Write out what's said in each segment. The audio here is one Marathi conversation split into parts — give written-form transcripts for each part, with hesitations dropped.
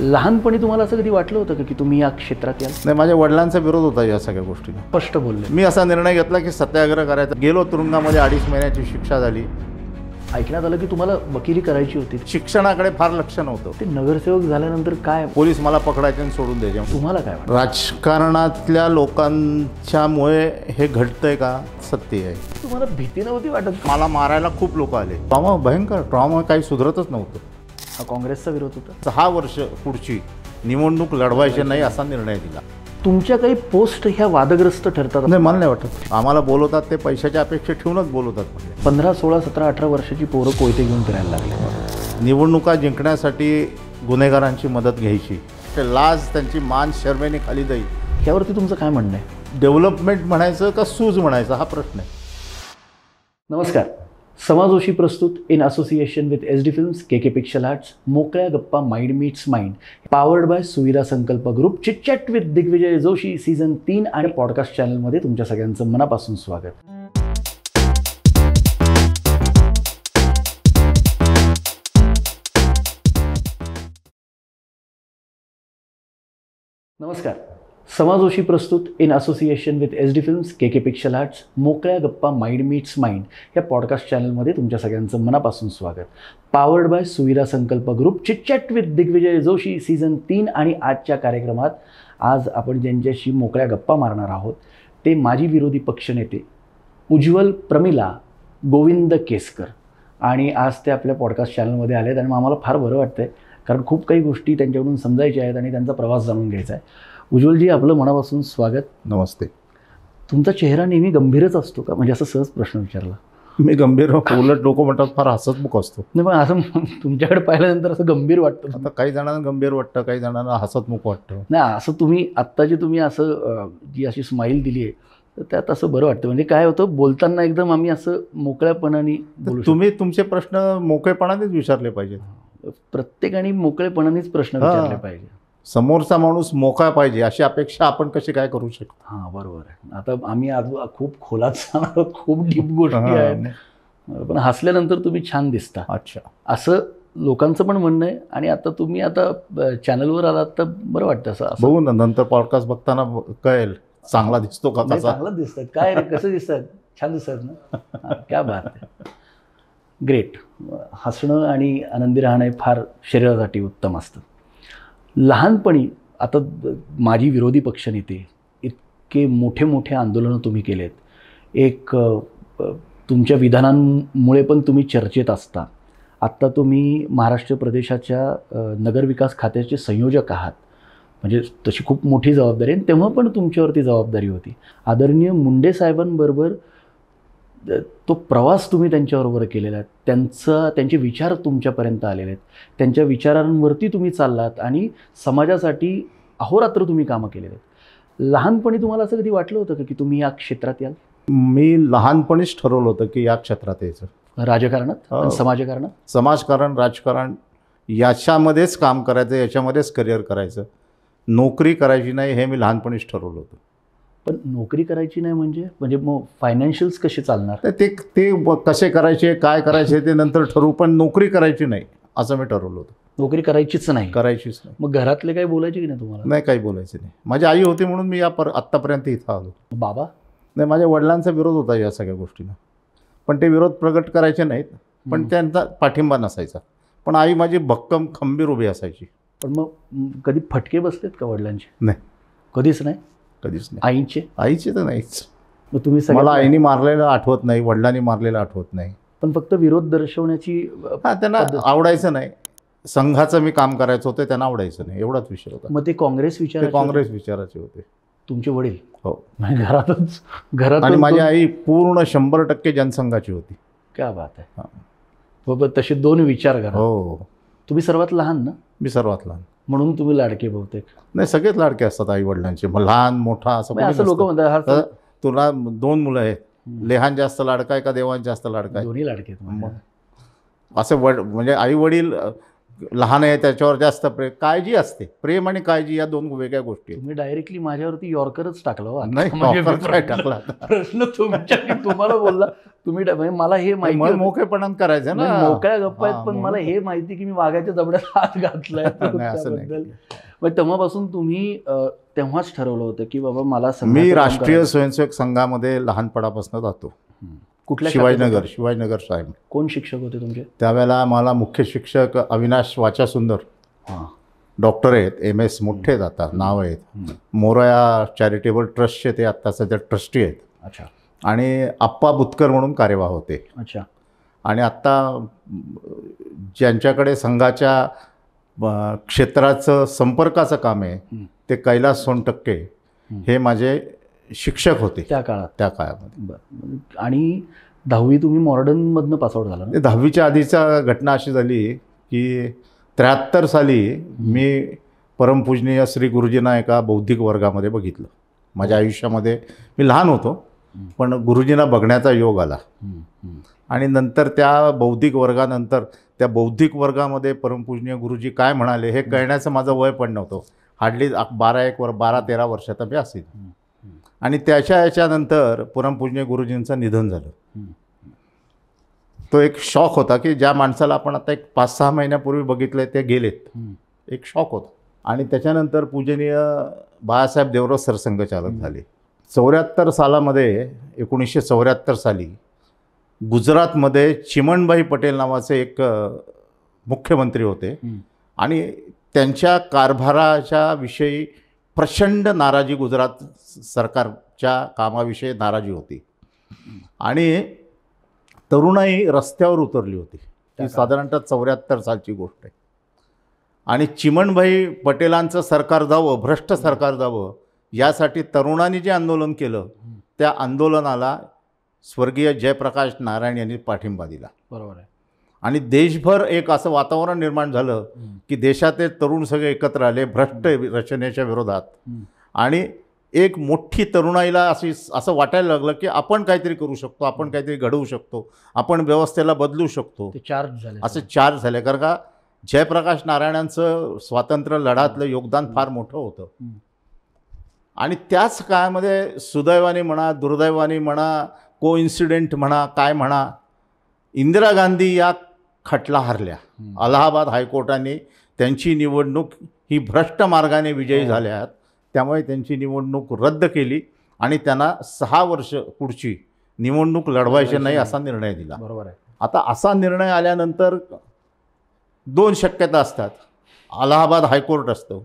लहानपणी तुम्हाला असं कधी वाटलं होतं का की तुम्ही या क्षेत्रात याल? नाही, माझ्या वडिलांचा विरोध होता या सगळ्या गोष्टीला. स्पष्ट बोलले. मी असा निर्णय घेतला की सत्याग्रह करायचा. गेलो तुरुंगामध्ये 2.5 महिन्याची शिक्षा झाली. ऐकण्यात आलं की तुम्हाला वकिली करायची होती. शिक्षणाकडे फार लक्ष नव्हतं. ते नगरसेवक झाल्यानंतर काय पोलीस मला पकडायचे आणि सोडून द्यायचे. तुम्हाला काय वाटतं? राजकारणातल्या लोकांच्यामुळे हे घडतंय का? सत्य आहे. तुम्हाला भीती नव्हती वाटत? मला मारायला खूप लोक आले. ट्रॉमा भयंकर ट्रॉमा, काही सुधरतच नव्हतं. हा काँग्रेसचा विरोध होता. 6 वर्ष पुढची निवडणूक लढवायची नाही असा निर्णय दिला. तुमच्या काही पोस्ट ह्या वादग्रस्त ठरतात? नाही, मला नाही वाटत. आम्हाला बोलवतात ते पैशाच्या अपेक्षा ठेवूनच बोलवतात. म्हणजे 15, 16, 17, 18 वर्षाची पोरं कोयते घेऊन फिरायला लागले. निवडणुका जिंकण्यासाठी गुन्हेगारांची मदत घ्यायची. ते लाज त्यांची मान शर्मेने खाली जाईल. यावरती तुमचं काय म्हणणं आहे? डेव्हलपमेंट म्हणायचं का सूज म्हणायचं हा प्रश्न आहे. नमस्कार. समाजोशी प्रस्तुत in association with SD films, KK picture arts, मोकळ्या गप्पा mind meets mind, powered by Suvidha Sankalp group, chitchat with Digvijay Joshi season 3 आणि पॉडकास्ट चॅनलमध्ये तुमच्या सगळ्यांचं मनापासून स्वागत. नमस्कार. समाजोशी प्रस्तुत in association with SD films, KK picture arts, मोकळ्या गप्पा माइंड मीट्स माइंड या पॉडकास्ट चॅनलमध्ये तुमच्या सगळ्यांचं मनापासून स्वागत. Powered by Suvidha Sankalp group, chitchat with Digvijay Joshi season 3 आणि आजच्या कार्यक्रमात आज आपण ज्यांच्याशी मोकळ्या गप्पा मारणार आहोत ते माजी विरोधी पक्षनेते उज्ज्वल प्रमिला गोविंद केसकर. आणि आज ते आपल्या पॉडकास्ट चॅनलमध्ये आले आहेत आणि आम्हाला फार बरं वाटतं आहे, कारण खूप काही गोष्टी त्यांच्याकडून समजायच्या आहेत आणि त्यांचा प्रवास जाणून घ्यायचा आहे. उज्ज्वलजी, आपलं मनापासून स्वागत. नमस्ते. तुमचा चेहरा नेहमी गंभीरच असतो का? म्हणजे असं सहज प्रश्न विचारला. मी गंभीर, उलट लोक म्हणतात फार हसतमुख असतो. नाही, पण असं तुमच्याकडे पाहिल्यानंतर असं गंभीर वाटतं. आता काही जणांना गंभीर वाटतं, काही जणांना हसतमुख वाटतं. नाही, असं तुम्ही आत्ता जे तुम्ही असं जी अशी स्माईल दिली आहे तर त्यात असं बरं वाटतं. म्हणजे काय होतं, बोलताना एकदम आम्ही असं मोकळ्यापणाने बोलू. तुम्ही तुमचे प्रश्न मोकळेपणानेच विचारले पाहिजेत. प्रत्येकाने मोकळेपणानेच प्रश्न विचारले पाहिजे. समोरचा माणूस मोकळा पाहिजे अशी अपेक्षा आपण कशी काय करू शकतो? हां, बरोबर आहे. आता आम्ही आज खूप खोलात जाणार आहोत, खूप डीप गोष्टी आहेत, पण हसल्यानंतर तुम्ही छान दिसता. अच्छा, असं लोकांचं पण म्हणणं आहे. आणि आता तुम्ही आता चॅनलवर आलात तर बरं वाटतं. असं बघू ना, नंतर पॉडकास्ट बघताना कळेल चांगला दिसतो का कसा. चांगलं दिसतं काय रे, कसं दिसतात? छान दिसतात ना. क्या बात आहे. ग्रेट. हसणं आणि आनंदी राहणं हे फार शरीरासाठी उत्तम असतं. लहानपणी आता माजी विरोधी पक्षनेते, इतके मोठे मोठे आंदोलनं तुम्ही केलेत. एक तुमच्या विधानांमुळे पण तुम्ही चर्चेत असता. आत्ता तुम्ही महाराष्ट्र प्रदेशाच्या नगरविकास खात्याचे संयोजक आहात. म्हणजे तशी खूप मोठी जबाबदारी आहे. तेव्हा पण तुमच्यावरती जबाबदारी होती. आदरणीय मुंडे साहेबांबरोबर तो प्रवास तुम्ही त्यांच्याबरोबर केलेला आहे. त्यांचे विचार तुमच्यापर्यंत आलेले आहेत. त्यांच्या विचारांवरती तुम्ही चाललात आणि समाजासाठी अहोरात्र तुम्ही कामं केलेली आहेत. लहानपणी तुम्हाला असं कधी वाटलं होतं का की तुम्ही या क्षेत्रात याल? मी लहानपणीच ठरवलं होतं की या क्षेत्रात यायचं. राजकारणात, समाजकारणात? समाजकारण, राजकारण याच्यामध्येच काम करायचं, याच्यामध्येच करिअर करायचं. नोकरी करायची नाही हे मी लहानपणीच ठरवलं होतं. पण नोकरी करायची नाही म्हणजे मग फायनान्शियल्स कसे चालणार? ते कसे करायचे, काय करायचे ते नंतर ठरवू, पण नोकरी करायची नाही असं मी ठरवलं होतं. नोकरी करायचीच नाही? करायचीच नाही. मग घरातले काही बोलायचे की नाही तुम्हाला? नाही, काही बोलायचे नाही. माझी आई होती म्हणून मी आत्तापर्यंत इथं आलो. बाबा? नाही, माझ्या वडिलांचा विरोध होता या सगळ्या गोष्टीला. पण ते विरोध प्रगट करायचे नाहीत, पण त्यांचा पाठिंबा नसायचा. पण आई माझी भक्कम खंबीर उभी असायची. पण मग कधी फटके बसलेत का वडिलांचे? नाही, कधीच नाही. आईचे तर नाहीच. मग तुम्ही मला आईने मारलेलं आठवत नाही, वडिलांनी मारलेलं आठवत नाही. पण फक्त विरोध दर्शवण्याची त्यांना आवडायचं नाही. संघाचं मी काम करायचं होतं, त्यांना आवडायचं नाही, एवढाच विषय होता. मग ते काँग्रेस विचाराचे होते. तुमचे वडील? हो. घरात. आणि माझी आई पूर्ण 100% जनसंघाची होती. क्या बात आहे. बाबा, तसे 2 विचार घरात. हो. तुम्ही सर्वात लहान ना? मी सर्वात लहान. म्हणून तुम्ही लाडके बहुतेक? नाही, सगळेच लाडके असतात आई वडिलांचे. लहान मोठा असं लोक म्हणतात. तुला 2 मुलं आहेत, लेहान जास्त लाडका आहे का देवान जास्त लाडका आहे? दोन्ही लाडके आहेत. मग असं म्हणजे आई वडील लहान आहे त्याच्यावर जास्त प्रेम, काळजी असते. प्रेम आणि काळजी या दोन वेगळ्या गोष्टी आहेत. तुम्ही डायरेक्टली माझ्यावरती यॉर्करच टाकलं हो आता. नाही, म्हणजे यॉर्कर काय टाकला आता? प्रश्न तुम्हाला बोलला तुम्ही म्हणजे मला हे माहिती मन होतं. मोकळेपणानं करायचं ना. नाही, मोकळ्या गप्पा आहेत, हा, पण मला म्हणून. हे माहिती की मी वाघाच्या जबड्यात हात घातलाय नाही, असं नाही. त्याबद्दल. मग तेव्हापासून तुम्ही तेव्हाच ठरवलं होतं की बाबा मला संघाचं मी काम राष्ट्रीय करायचं. स्वयंसेवक संघामध्ये लहानपणापासून जातो. कुठल्या शाखेत होता? शिवाजीनगर साहेब. कोण शिक्षक होते तुमचे? त्यावेळेला मला मुख्य शिक्षक अविनाश वाचासुंदर, हां. डॉक्टर आहेत, MS मोठे आहेत, आता नाव आहेत. मोरया चॅरिटेबल ट्रस्टचे ते आत्ता सध्या ट्रस्टी आहेत. अच्छा आणि आप्पा बुतकर म्हणून कार्यवाह होते. अच्छा. आणि आत्ता ज्यांच्याकडे संघाच्या क्षेत्राचं संपर्काचं काम आहे ते कैलास सोनटक्के हे माझे शिक्षक होते त्या काळात. त्या काळामध्ये. बरं. आणि 10वी तुम्ही मॉडर्नमधनं पासआउट झाला ना? 10वीच्या आधीचा घटना अशी झाली की 73 साली मी परमपूजनीय श्री गुरुजींना एका बौद्धिक वर्गामध्ये बघितलं. माझ्या आयुष्यामध्ये मी लहान होतो, पण गुरुजींना बघण्याचा योग आला. आणि नंतर त्या बौद्धिक वर्गानंतर त्या बौद्धिक वर्गामध्ये परमपूजनीय गुरुजी काय म्हणाले हे कळण्याचं माझं वय पण नव्हतं. हार्डली 12-13 वर्षाचा मी असेल. आणि याच्यानंतर परमपूजनीय गुरुजींचं निधन झालं. तो एक शॉक होता की ज्या माणसाला आपण आता एक 5-6 महिन्यापूर्वी बघितलं ते गेलेत. एक शॉक होता. आणि त्याच्यानंतर पूजनीय बाळासाहेब देवराव सरसंघचालक झाले. 74 सालामध्ये 1974 साली गुजरातमध्ये चिमणभाई पटेल नावाचे एक मुख्यमंत्री होते. आणि त्यांच्या कारभाराच्या विषयी प्रचंड नाराजी, गुजरात सरकारच्या कामाविषयी नाराजी होती. आणि तरुणाई रस्त्यावर उतरली होती. ती साधारणतः 74 सालची गोष्ट आहे. आणि चिमणभाई पटेलांचं सरकार जावं, भ्रष्ट सरकार जावं यासाठी तरुणांनी जे आंदोलन केलं त्या आंदोलनाला स्वर्गीय जयप्रकाश नारायण यांनी पाठिंबा दिला. बरोबर आहे. आणि देशभर एक असं वातावरण निर्माण झालं की देशातील तरुण सगळे एकत्र आले भ्रष्ट रचनेच्या विरोधात. आणि एक मोठी तरुणाईला असं वाटायला लागलं की आपण काहीतरी करू शकतो, आपण काहीतरी घडवू शकतो, आपण व्यवस्थेला बदलू शकतो. ते चार्ज झाले. असे चार्ज झाले. कारण का जयप्रकाश नारायणांचं स्वातंत्र्य लढ्यातलं योगदान फार मोठं होतं. आणि त्याच काळामध्ये सुदैवाने म्हणा, दुर्दैवाने म्हणा, कोइन्सिडेंट म्हणा, काय म्हणा, इंदिरा गांधी या खटला हरल्या. अलाहाबाद हायकोर्टाने त्यांची निवडणूक ही भ्रष्ट मार्गाने विजयी झाल्यात, त्यामुळे त्यांची निवडणूक रद्द केली आणि त्यांना 6 वर्ष पुढची निवडणूक लढवायची नाही असा निर्णय दिला. बरोबर आहे. आता असा निर्णय आल्यानंतर 2 शक्यता असतात. अलाहाबाद हायकोर्ट असतं.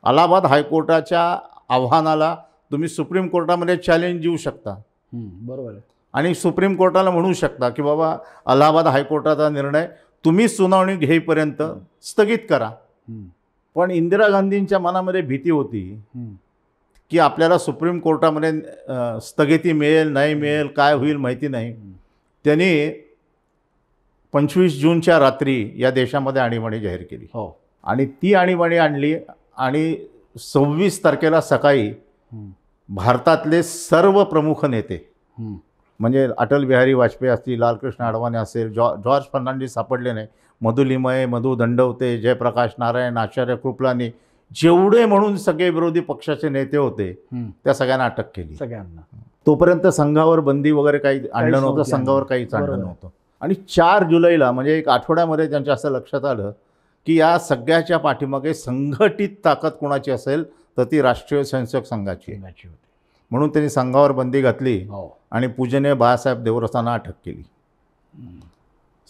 अलाहाबाद हायकोर्टाच्या आव्हानाला तुम्ही सुप्रीम कोर्टामध्ये चॅलेंज देऊ शकता. बरोबर आहे. आणि सुप्रीम कोर्टाला म्हणू शकता की बाबा अलाहाबाद हायकोर्टाचा निर्णय तुम्ही सुनावणी घेईपर्यंत स्थगित करा. पण इंदिरा गांधींच्या मनामध्ये भीती होती की आपल्याला सुप्रीम कोर्टामध्ये स्थगिती मिळेल नाही मिळेल, काय होईल माहिती नाही. त्यांनी 25 जूनच्या रात्री या देशामध्ये आणीबाणी जाहीर केली. हो. आणि ती आणीबाणी आणली. आणि 26 तारखेला सकाळी भारतातले सर्व प्रमुख नेते म्हणजे अटल बिहारी वाजपेयी असतील, लालकृष्ण अडवाणी असेल, जॉर्ज फर्नांडिस सापडले नाही, मधु लिमये, मधु दंडवते, जयप्रकाश नारायण, आचार्य कृपलानी, जेवढे म्हणून सगळे विरोधी पक्षाचे नेते होते त्या सगळ्यांना अटक केली. सगळ्यांना. तोपर्यंत संघावर बंदी वगैरे काही आणलं नव्हतं, संघावर काहीच आणलं नव्हतं. आणि 4 जुलैला म्हणजे एक आठवड्यामध्ये त्यांच्या असं लक्षात आलं की या सगळ्याच्या पाठीमागे संघटित ताकद कोणाची असेल तर ती राष्ट्रीय स्वयंसेवक संघाची होती. म्हणून त्यांनी संघावर बंदी घातली आणि पूजनीय बाळासाहेब देवरसांना अटक केली.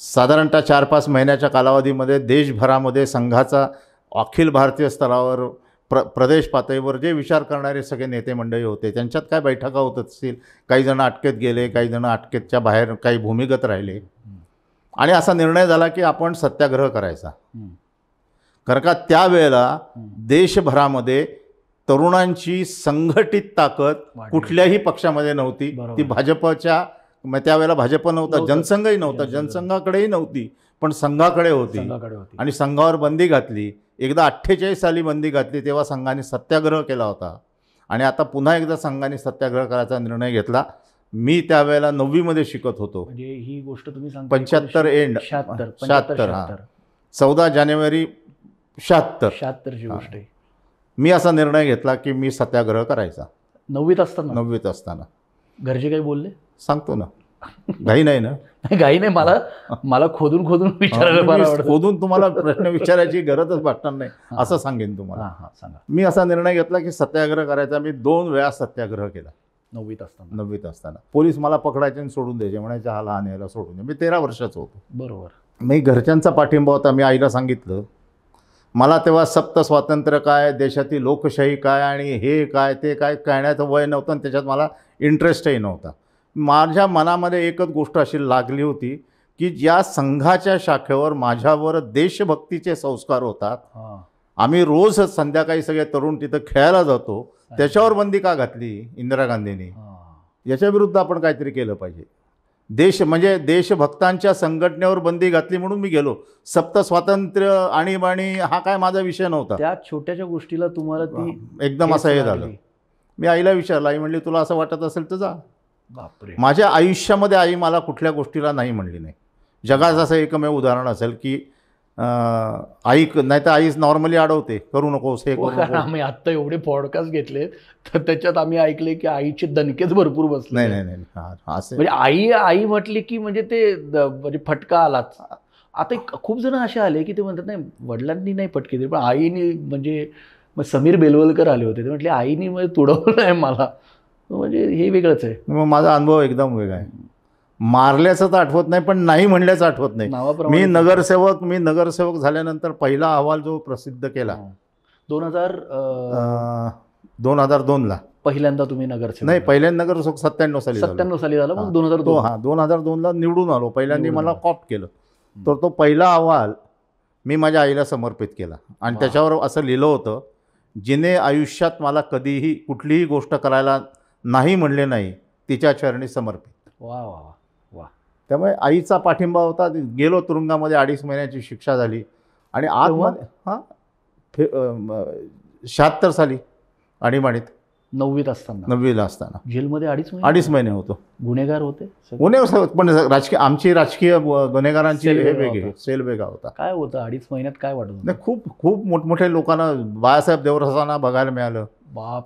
साधारणतः 4-5 महिन्याच्या कालावधीमध्ये देशभरामध्ये संघाचा अखिल भारतीय स्तरावर प्रदेश पातळीवर जे विचार करणारे सगळे नेते मंडळी होते त्यांच्यात काय बैठका होत असतील. काही जण अटकेत गेले, काही जण अटकेतच्या बाहेर, काही भूमिगत राहिले. आणि असा निर्णय झाला की आपण सत्याग्रह करायचा. कारण का त्यावेळेला देशभरामध्ये तरुणांची संघटित ताकद कुठल्याही पक्षामध्ये नव्हती. ती भाजपच्या, त्यावेळेला भाजप नव्हता, जनसंघही नव्हता, जनसंघाकडेही नव्हती, पण संघाकडे होती. आणि संघावर बंदी घातली. एकदा 48 साली बंदी घातली तेव्हा संघाने सत्याग्रह केला होता. आणि आता पुन्हा एकदा संघाने सत्याग्रह करायचा निर्णय घेतला. मी त्यावेळेला 9वी मध्ये शिकत होतो. म्हणजे ही गोष्ट तुम्ही सांगता 75 एंड 76. हां. 14 जानेवारी 76 76ची गोष्ट आहे. मी असा निर्णय घेतला की मी सत्याग्रह करायचा. 9वीत असताना 9वीत असताना. घरचे काही बोलले? सांगतो ना, घाई नाही ना. घाई नाही, मला खोदून विचारायला फार आवडतं. खोदून तुम्हाला प्रश्न विचारायची गरजच वाटणार नाही असं सांगेन तुम्हाला. सांगा. मी असा निर्णय घेतला की सत्याग्रह करायचा. मी 2 वेळा सत्याग्रह केला 9वीत असताना. पोलीस मला पकडायचे आणि सोडून द्यायचे, म्हणायचे हा लहान याला सोडून द्या. मी 13 वर्षाचा होतो. बरोबर. मी घरच्यांचा पाठिंबा होता. मी आईला सांगितलं. मला तेव्हा सप्त स्वातंत्र्य काय, देशातील लोकशाही काय आणि हे काय ते काय कळण्याचं वय नव्हतं आणि त्याच्यात मला इंटरेस्टही नव्हता. माझ्या मनामध्ये एकच गोष्ट अशी लागली होती की ज्या संघाच्या शाखेवर माझ्यावर देशभक्तीचे संस्कार होतात, आम्ही रोज संध्याकाळी सगळे तरुण तिथं खेळायला जातो, त्याच्यावर बंदी का घातली इंदिरा गांधींनी? याच्या विरुद्ध आपण काहीतरी केलं पाहिजे. म्हणजे देशभक्तांच्या संघटनेवर बंदी घातली म्हणून मी गेलो. सप्त स्वातंत्र्य आणीबाणी हा काय माझा विषय नव्हता. त्या छोट्याशा गोष्टीला तुम्हाला ती एकदम असं हे झालं. मी आईला विचारलं. आई म्हणली तुला असं वाटत असेल तर जा. बापरे. माझ्या आयुष्यामध्ये आई मला कुठल्या गोष्टीला नाही म्हणली नाही. जगात असं एकमेव उदाहरण असेल की आई नाही तर आईच नॉर्मली अडवते, करू नकोस हे करू नको. आम्ही आत्ता एवढे पॉडकास्ट घेतले तर त्याच्यात आम्ही ऐकले की आईचे दणकेच भरपूर बसले. नाही असं म्हणजे आई म्हटली की म्हणजे ते म्हणजे फटका आलाच. आता खूप जण असे आले की ते म्हणतात नाही वडिलांनी नाही फटके दिले, पण आईनी म्हणजे मग समीर बेलवलकर आले होते, ते म्हटले आईनी म्हणजे तुडवलं आहे मला. म्हणजे हे वेगळंच आहे. मग माझा अनुभव एकदम वेगळा आहे. मारल्याचं तर आठवत नाही, पण नाही म्हणल्याचं आठवत नाही. मी नगरसेवक झाल्यानंतर पहिला अहवाल जो प्रसिद्ध केला 2002ला. पहिल्यांदा तुम्ही नगरसेवक? नाही, पहिल्यांदा नगरसेवक 97 साली झालं. मग 2002. हां 2002ला निवडून आलो. पहिल्यांदा मला कॉप केलं. तर तो पहिला अहवाल मी माझ्या आईला समर्पित केला आणि त्याच्यावर असं लिहिलं होतं, जिने आयुष्यात मला कधीही कुठलीही गोष्ट करायला नाही म्हणले नाही, तिच्या चरणी समर्पित. वा वा वा. त्यामुळे आईचा पाठिंबा होता. गेलो तुरुंगामध्ये, 2.5 महिन्याची शिक्षा झाली आणि आतमध्ये 76 साली आणीबाणीत 9वीला असताना जेलमध्ये 2.5 महिने होतो. गुन्हेगार होते पण आमची राजकीय गुन्हेगारांची सेल वेगळा होता. काय होतं 2.5 महिन्यात? काय वाटत होतं? नाही, खूप खूप मोठमोठ्या लोकांना बाळासाहेब देवरसांना बघायला मिळालं.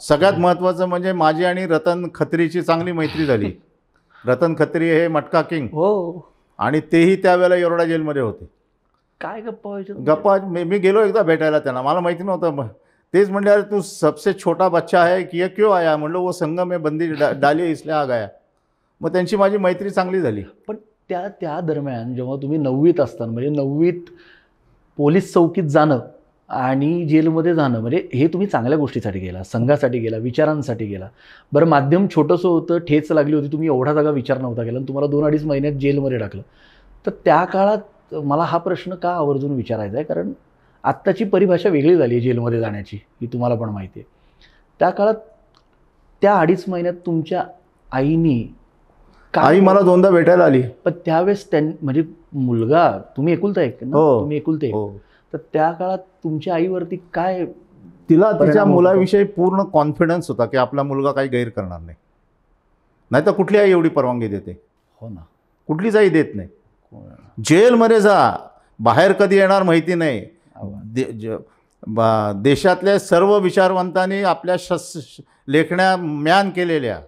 सगळ्यात महत्त्वाचं म्हणजे माझी आणि रतन खत्रीची चांगली मैत्री झाली. रतन खत्री हे मटका किंग हो, आणि तेही त्यावेळेला येरवडा जेलमध्ये होते. काय गप्पा मी गेलो एकदा भेटायला त्यांना. मला माहिती नव्हतं. तेच म्हणले अरे तू सबसे छोटा बच्चा आहे की ये क्यों आया? म्हणलं वो संघ में बंदी डाली इसलिए आ गया. मग त्यांची माझी मैत्री चांगली झाली. पण त्या दरम्यान जेव्हा तुम्ही 9वीत असताना, म्हणजे 9वीत पोलीस चौकीत जाणं आणि जेलमध्ये जाणं, म्हणजे हे तुम्ही चांगल्या गोष्टीसाठी गेला, संघासाठी गेला, विचारांसाठी गेला. बरं, माध्यम छोटंसं होतं, ठेच लागली होती, तुम्ही एवढा जागा विचार नव्हता केला आणि तुम्हाला 2-2.5 महिन्यात जेलमध्ये टाकलं. तर त्या काळात मला हा प्रश्न का आवर्जून विचारायचा आहे, कारण आत्ताची परिभाषा वेगळी झाली आहे जेलमध्ये जाण्याची, ही तुम्हाला पण माहिती आहे. त्या काळात त्या 2.5 महिन्यात तुमच्या आईनी आई मला 2दा भेटायला आली. पण त्यावेळेस म्हणजे मुलगा तुम्ही एकुलता एक ना, तुम्ही एकुलते एक, तर त्या काळात तुमच्या आईवरती काय? तिला तिच्या मुलाविषयी पूर्ण कॉन्फिडन्स होता की आपला मुलगा काही गैर करणार नाही. नाही तर कुठली आई एवढी परवानगी देते? हो ना, कुठलीच आई देत नाही. जेलमध्ये जा, बाहेर कधी येणार माहिती नाही. देशातल्या सर्व विचारवंतांनी आपल्या लेखण्या म्यान केलेल्या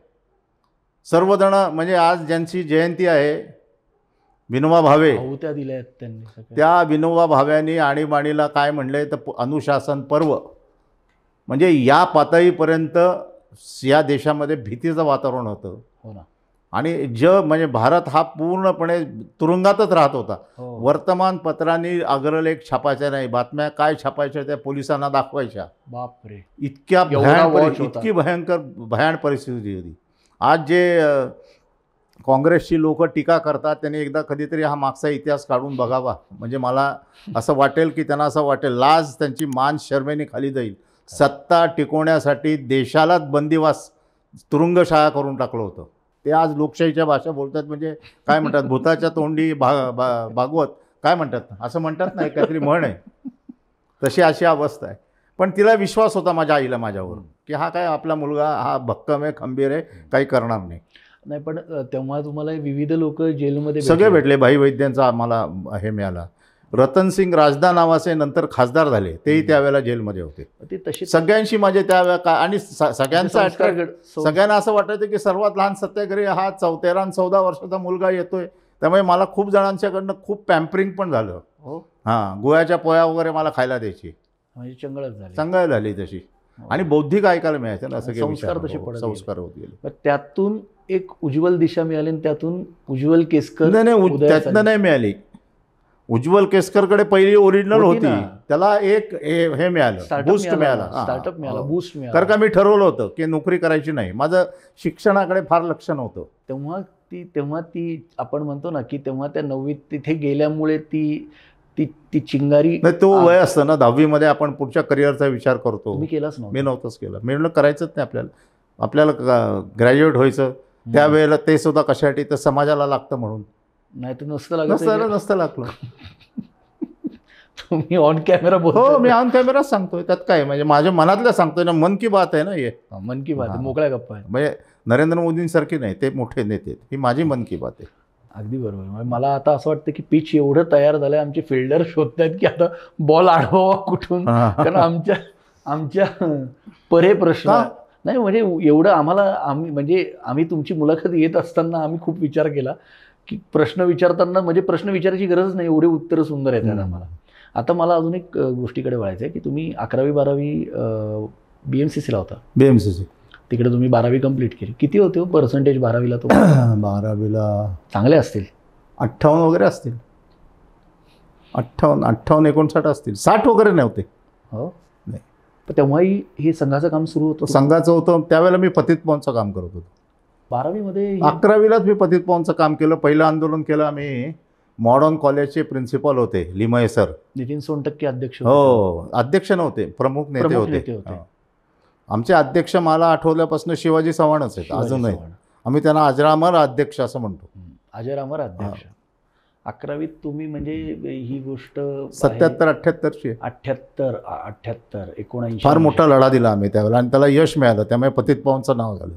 सर्वजण, म्हणजे आज ज्यांची जयंती आहे विनोबा भावे, त्या दिल्या त्यांनी. त्या विनोबा भाव्यांनी आणीबाणीला काय म्हणले तर अनुशासन पर्व. म्हणजे या पातळीपर्यंत या देशामध्ये भीतीचं वातावरण होतं. हो ना. आणि म्हणजे भारत हा पूर्णपणे तुरुंगातच राहत होता. वर्तमानपत्रांनी अग्रलेख छापायच्या नाही, बातम्या काय छापायच्या त्या पोलिसांना दाखवायच्या. बापरे, इतकी भयान परिस्थिती होती. आज जे काँग्रेसची लोक टीका करतात त्यांनी एकदा कधीतरी हा मागचा इतिहास काढून बघावा. म्हणजे मला असं वाटेल की त्यांना असं वाटेल लाज त्यांची मान शर्मेने खाली जाईल. सत्ता टिकवण्यासाठी देशालाच बंदिवास तुरुंगशाळा करून टाकलं होतं. ते आज लोकशाहीच्या भाषा बोलतात, म्हणजे काय म्हणतात, भूताच्या तोंडी भागवत काय म्हणतात, असं म्हणतात ना, काहीतरी म्हण आहे, तशी अशी अवस्था आहे. पण तिला विश्वास होता माझ्या आईला माझ्यावर की हा काय आपला मुलगा हा भक्कम आहे, खंबीर आहे, काही करणार नाही. नाही, पण तेव्हा तुम्हाला विविध लोक जेलमध्ये सगळे भेटले. भाई वैद्यांचा आम्हाला हे मिळाला. रतनसिंग राजदा नावाचे नंतर खासदार झाले, तेही त्यावेळेला जेलमध्ये होते. ते तशी सगळ्यांशी माझे त्यावेळेला आणि सगळ्यांचा संस्कार सगळ्यांना असं वाटायचं की सर्वात लहान सत्याग्रही हा 13 आणि 14 वर्षाचा मुलगा येतोय. त्यामुळे मला खूप जणांच्याकडनं खूप पॅम्परिंग पण झालं. हो, हां, गुळाच्या पोळ्या वगैरे मला खायला द्यायची, म्हणजे चंगळच झाली. चांगलं झाली तशी. आणि बौद्धिक ऐकायला मिळायचं ना, असं काही संस्कार विचार तसे हो, पडत संस्कार होत गेले. पण त्यातून एक उज्ज्वल दिशा मिळाली आणि त्यातून उज्ज्वल केसकर नाही उदयास त्यातनं आले. नाही मिळाली. उज्ज्वल केसकरकडे पहिली ओरिजिनल होती होती, ना. त्याला एक हे मिळालं, स्टार्टअप बूस्ट मिळाला. हां, स्टार्टअप मिळाला, हो. बूस्ट मिळाला. कारण का मी ठरवलं होतं की नोकरी करायची नाही, माझं शिक्षणाकडे फार लक्ष नव्हतं. तेव्हा ती आपण म्हणतो ना की तेव्हा त्या 9वीत तिथे गेल्यामुळे ती ती ती चिंगारी नाही, तो वय असतं ना 10वी मध्ये आपण पुढच्या करिअरचा विचार करतो. तुम्ही केलाच मी नव्हता. नव्हतंच केलं. मी म्हणलं करायचंच नाही आपल्याला ग्रॅज्युएट व्हायचं. त्यावेळेला ते सुद्धा कशासाठी, तर समाजाला लागतं म्हणून. नाही तर नसतं लागलं. तुम्ही ऑन कॅमेरा हो, बोलतो. मी ऑन कॅमेराच सांगतोय, त्यात काय म्हणजे माझ्या मनातल्या सांगतोय ना, मन की बात आहे ना हे. मन की बात आहे, हां. मोकळ्या गप्पा आहे. म्हणजे नरेंद्र मोदींसारखी नाही, ते मोठे नेते आहेत. ही माझी मन की बात आहे. अगदी बरोबर. म्हणजे मला आता असं वाटतं की पिच एवढं तयार झालंय, आमचे फिल्डर शोधतायत की आता बॉल अडवावा कुठून, कारण आमच्या परे प्रश्न का? नाही. म्हणजे एवढं आम्ही तुमची मुलाखत येत असताना आम्ही खूप विचार केला की प्रश्न विचारताना म्हणजे प्रश्न विचारायची गरज नाही, एवढे उत्तरं सुंदर येतात आम्हाला. आता मला अजून एक गोष्टीकडे वळायचं आहे की तुम्ही 11वी-12वी BMCCला होता. BMCC तिकडे तुम्ही 12वी कंप्लीट केली. किती होते पर्सेंटेज 12वीला? तो 12वीला चांगले असतील, 58 वगैरे असतील. 58-59 असतील. 60 वगैरे नव्हते. हो. नाही. पण तेव्हाही हे संघाचं काम सुरू होतं. संघाचं होतं त्यावेळेला. मी पतित पावनचं काम करत होतो. 12वीमध्ये 11वीलाच मी पतित पावनचं काम केलं. पहिलं आंदोलन केलं आम्ही. मॉडर्न कॉलेजचे प्रिन्सिपल होते लिमये सर. नितीन सोनटक्के अध्यक्ष होते. हो, अध्यक्ष नव्हते, प्रमुख नेते होते. हो. आमचे अध्यक्ष मला आठवल्यापासून शिवाजी चव्हाणच आहेत अजूनही. आम्ही त्यांना अजरामर अध्यक्ष असं म्हणतो. अजरामर अध्यक्ष. 11वीत तुम्ही म्हणजे ही गोष्ट 77-78ची 78 79 फार मोठा लढा दिला आम्ही त्यावेळेला आणि त्याला यश मिळालं. त्यामुळे पतित पावनचं नाव झालं.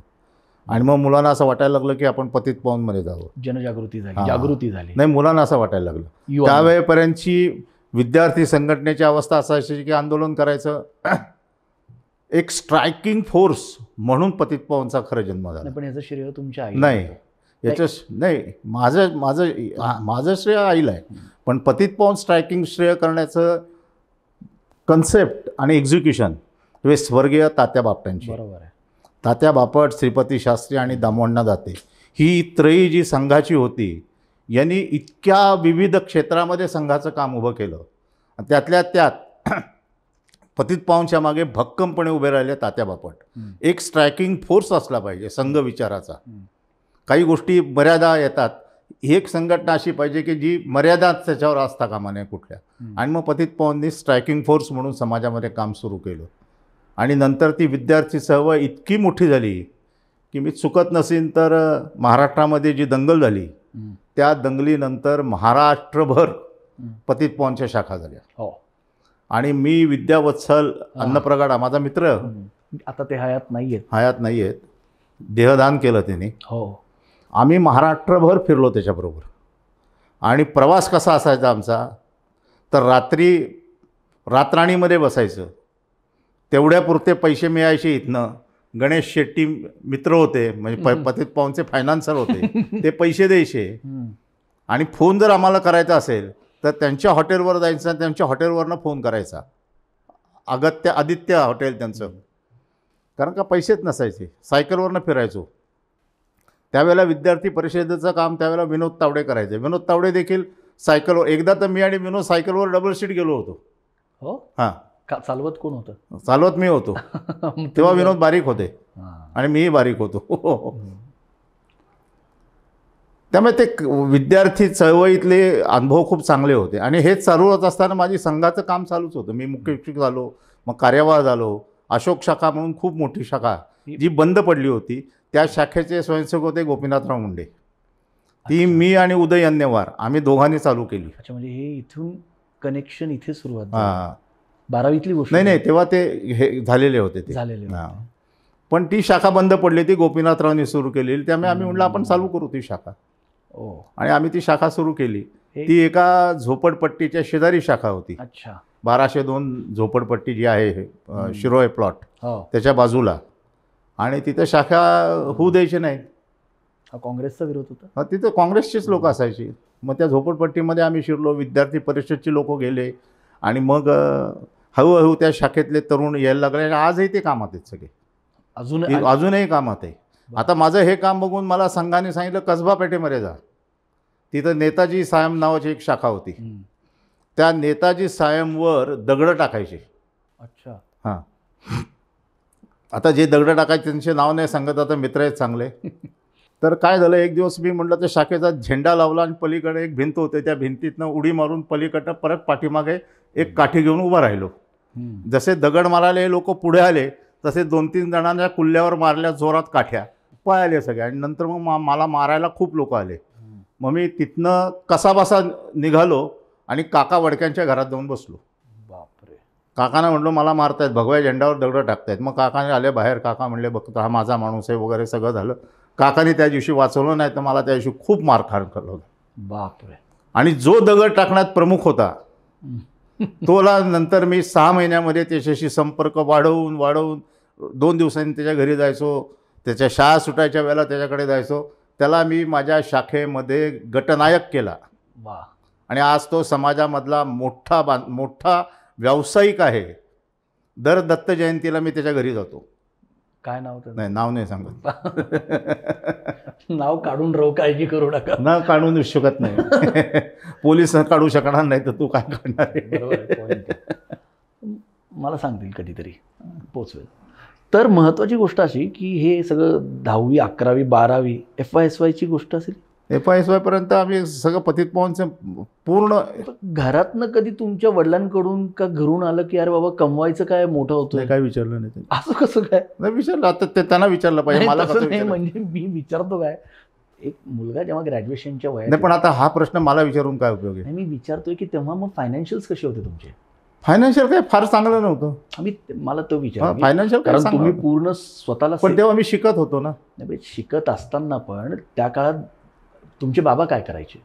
आणि मग मुलांना असं वाटायला लागलं की आपण पतित पावनमध्ये जावं. जनजागृती झाली, हां. जागृती झाली. नाही, मुलांना असं वाटायला लागलं. त्यावेळेपर्यंतची विद्यार्थी संघटनेची अवस्था असायची की आंदोलन करायचं. एक स्ट्रायकिंग फोर्स म्हणून पतित पावनचा खरं जन्म झाला. पण याचं श्रेय तुमच्या आई नाही, याचं नाही, माझं श्रेय आईला आहे. पण पतित पावन स्ट्रायकिंग श्रेय करण्याचं कन्सेप्ट आणि एक्झिक्युशन हे स्वर्गीय तात्या बापटांची. बरोबर आहे. तात्या बापट, श्रीपती शास्त्री आणि दामोअण्णा दाते ही त्रयी जी संघाची होती, यांनी इतक्या विविध क्षेत्रामध्ये संघाचं काम उभं केलं. त्यातल्या त्यात पतित पावनच्या मागे भक्कमपणे उभे राहिले तात्या बापट. एक स्ट्रायकिंग फोर्स असला पाहिजे संघ विचाराचा. काही गोष्टी मर्यादा येतात. एक संघटना अशी पाहिजे की जी मर्यादा त्याच्यावर असता कामा नये कुठल्या. आणि मग पतित पावननी स्ट्रायकिंग फोर्स म्हणून समाजामध्ये काम सुरू केलं. आणि नंतर ती विद्यार्थी चळवळ इतकी मोठी झाली की मी चुकत नसेन तर महाराष्ट्रामध्ये जी दंगल झाली त्या दंगलीनंतर महाराष्ट्रभर पतित पावनच्या शाखा झाल्या. हो. आणि मी विद्यावत्सल अन्नप्रगाडा माझा मित्र, आता ते हयात नाही आहेत, देहदान केलं त्यांनी. हो. आम्ही महाराष्ट्रभर फिरलो त्याच्याबरोबर. आणि प्रवास कसा असायचा आमचा, तर रातराणीमध्ये बसायचं. तेवढ्यापुरते पैसे मिळायचे इथनं. गणेश शेट्टी मित्र होते, म्हणजे पतित पावनचे फायनान्सर होते. ते पैसे द्यायचे. आणि फोन जर आम्हाला करायचा असेल तर त्यांच्या हॉटेलवर जायचं, त्यांच्या हॉटेलवरनं फोन करायचा. आदित्य हॉटेल त्यांचं. कारण का पैसेच नसायचे. सायकलवरनं फिरायचो. त्यावेळेला विद्यार्थी परिषदेचं काम त्यावेळेला विनोद तावडे करायचे. विनोद तावडे देखील सायकलवर. एकदा तर मी आणि विनोद सायकलवर डबल सीट गेलो होतो. हो. हां. चालवत कोण होतं? चालवत मी होतो. तेव्हा विनोद बारीक होते आणि मीही बारीक होतो. त्यामुळे ते विद्यार्थी चळवळीतले अनुभव खूप चांगले होते. आणि हेच चालू होत असताना माझी संघाचं काम चालूच होतं. मी मुख्य शिक्षक झालो, मग कार्यवाह झालो. अशोक शाखा म्हणून खूप मोठी शाखा जी बंद पडली होती, त्या शाखेचे स्वयंसेवक होते गोपीनाथराव मुंडे. ती मी आणि उदय अन्यवार आम्ही दोघांनी चालू केली. अच्छा, म्हणजे हे इथून कनेक्शन इथे सुरुवात. हां. 12वीतली गोष्ट नाही, तेव्हा ते हे झालेले होते ते. हां. पण ती शाखा बंद पडली, ती गोपीनाथरावनी सुरू केलेली. त्यामुळे आम्ही म्हटलं आपण चालू करू ती शाखा. आणि आम्ही ती शाखा सुरू केली. ती एका झोपडपट्टीच्या शेजारी शाखा होती. अच्छा. 1202 झोपडपट्टी जी आहे शिरोळे प्लॉट हो. त्याच्या बाजूला, आणि तिथं शाखा होऊ द्यायची नाही. हा काँग्रेसचा विरोध होता. तिथं काँग्रेसचीच लोक असायची. मग त्या झोपडपट्टीमध्ये आम्ही शिरलो, विद्यार्थी परिषदची लोक गेले, आणि मग हळूहळू त्या शाखेतले तरुण यायला लागले, आणि आजही ते कामात आहेत सगळे, अजूनही कामात आहे. आता माझं हे काम बघून मला संघाने सांगितलं कसबा पेठेमध्ये जा, तिथं नेताजी सायम नावाची एक शाखा होती. त्या नेताजी सायमवर दगडं टाकायचे. अच्छा. हां, आता जे दगडं टाकायचे त्यांचे नाव नाही सांगत, आता मित्र आहेत चांगले. तर काय झालं, एक दिवस मी म्हटलं त्या शाखेचा झेंडा लावला, आणि पलीकडे एक भिंत होते, त्या भिंतीतनं उडी मारून पलीकडनं परत पाठीमागे एक काठी घेऊन उभा राहिलो. जसे दगड मारायला हे लोक पुढे आले, तसे 2-3 जणांच्या कुल्ल्यावर मारल्या जोरात काठ्या, पळाले सगळे. आणि नंतर मग मला मारायला खूप लोक आले. मग मी तिथनं कसाबसा निघालो आणि काका वडक्यांच्या घरात जाऊन बसलो. बापरे. काकांना म्हटलं मला मारतायत, भगव्या झेंड्यावर दगडं टाकतायत. मग काकाने आले बाहेर, काका म्हणले बघतो हा माझा माणूस आहे वगैरे सगळं झालं. काकाने त्या दिवशी वाचवलं, नाही तर मला त्या दिवशी खूप मारखाण केलं होतं. बापरे. आणि जो दगड टाकण्यात प्रमुख होता तोला नंतर मी 6 महिन्यामध्ये त्याच्याशी संपर्क वाढवून 2 दिवसांनी त्याच्या घरी जायचो. त्याच्या शाळा सुटायच्या वेळेला त्याच्याकडे जायचो. त्याला मी माझ्या शाखेमध्ये गटनायक केला. वा. आणि आज तो समाजामधला मोठा व्यावसायिक आहे. दर दत्त जयंतीला मी त्याच्या घरी जातो. काय नाव त्याचं? नाही, नाव नाही सांगत. नाव काढून राहू, काळजी करू नका. न काढून देऊ शकत नाही. पोलीस काढू शकणार नाही, तर तू काय काढणार आहे? बरोबर. मला सांगतील कधीतरी, पोचवेल. तर महत्त्वाची गोष्ट अशी की हे सगळं 10वी 11वी 12वी FY SY गोष्ट असेल. FY SY पर्यंत आम्ही सगळं पतित पावनचं पूर्ण. घरातनं कधी तुमच्या वडिलांकडून का घरून आलं की अरे बाबा कमवायचं काय मोठं होतं? काय विचारलं नाही. असं कसं काय? नाही विचारलं, आता ते त्यांना विचारलं पाहिजे, मला कसं नाही. म्हणजे मी विचारतो काय, एक मुलगा जेव्हा ग्रॅज्युएशनच्या वयात. नाही, पण आता हा प्रश्न मला विचारून काय उपयोग आहे? मी विचारतोय की तेव्हा मग फायनान्शियल्स कसे होते तुमचे? फायनान्शियल काय फार चांगलं नव्हतं. मला तो विचार, फायनान्शियल कारण तुम्ही पूर्ण स्वतःला. पण तेव्हा मी शिकत होतो ना. नाही, शिकत असताना पण त्या काळात तुमचे बाबा काय करायचे?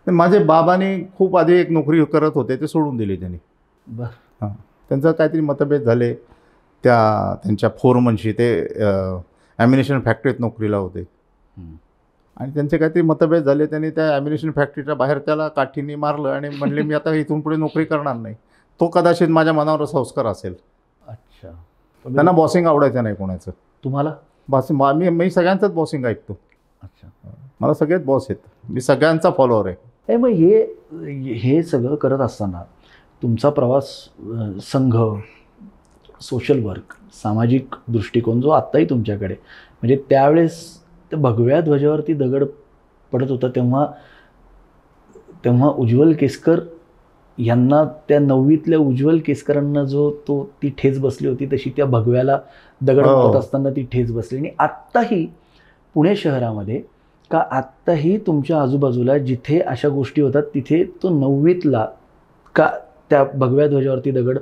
माझे बाबांनी खूप आधी एक नोकरी करत होते, ते सोडून दिली त्यांनी. बरं. हां, त्यांचं काहीतरी मतभेद झाले त्यांच्या फोरमनशी. ते ॲम्युनिशन फॅक्टरीत नोकरीला होते, आणि त्यांचे काहीतरी मतभेद झाले. त्यांनी त्या ॲम्युनिशन फॅक्टरीच्या बाहेर त्याला काठीने मारलं आणि म्हणले मी आता इथून पुढे नोकरी करणार नाही. तो कदाचित माझ्या मनावर संस्कार असेल. अच्छा. त्यांना बॉसिंग आवडायचं नाही कोणाचं. तुम्हाला? मी सगळ्यांचंच बॉसिंग ऐकतो. अच्छा. मला सगळेच बॉस आहेत, मी सगळ्यांचा फॉलोअर आहे. मग हे सगळं करत असताना तुमचा प्रवास, संघ, सोशल वर्क, सामाजिक दृष्टिकोन जो आत्ताही तुमच्याकडे, म्हणजे त्यावेळेस ते भगव्या ध्वजावरती दगड पडत होता तेव्हा उज्ज्वल केसकर यांना, त्या 9वीतल्या उज्ज्वल केसकरांना ती ठेच बसली होती, तशी त्या भगव्याला दगड मारत असताना ती ठेच बसली. आणि आत्ताही पुणे शहरामध्ये का आत्ताही तुमच्या आजूबाजूला जिथे अशा गोष्टी होतात तिथे तो 9वीतला का त्या भगव्या ध्वजावरती दगड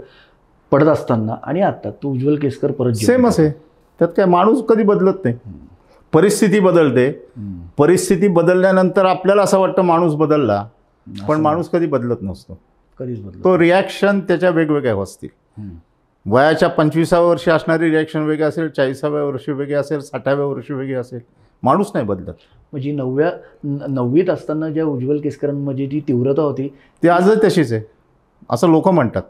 पडत असताना आणि आता तो उज्ज्वल केसकर परत सेमच आहे. त्यात काय, माणूस कधी बदलत नाही, परिस्थिती बदलते. परिस्थिती बदलल्यानंतर आपल्याला असं वाटतं माणूस बदलला, पण माणूस कधी बदलत नसतो. कधीच बदलत. तो रिॲक्शन त्याच्या वेगवेगळ्या असतील. वयाच्या 25व्या वर्षी असणारी रिॲक्शन वेगळी असेल, 40व्या वर्षी वेगळी असेल, 60व्या वर्षी वेगळी असेल. माणूस नाही बदलत. म्हणजे 9वीत असताना ज्या उज्ज्वल केसकरांमध्ये जी तीव्रता होती ती आजही तशीच आहे असं लोक म्हणतात.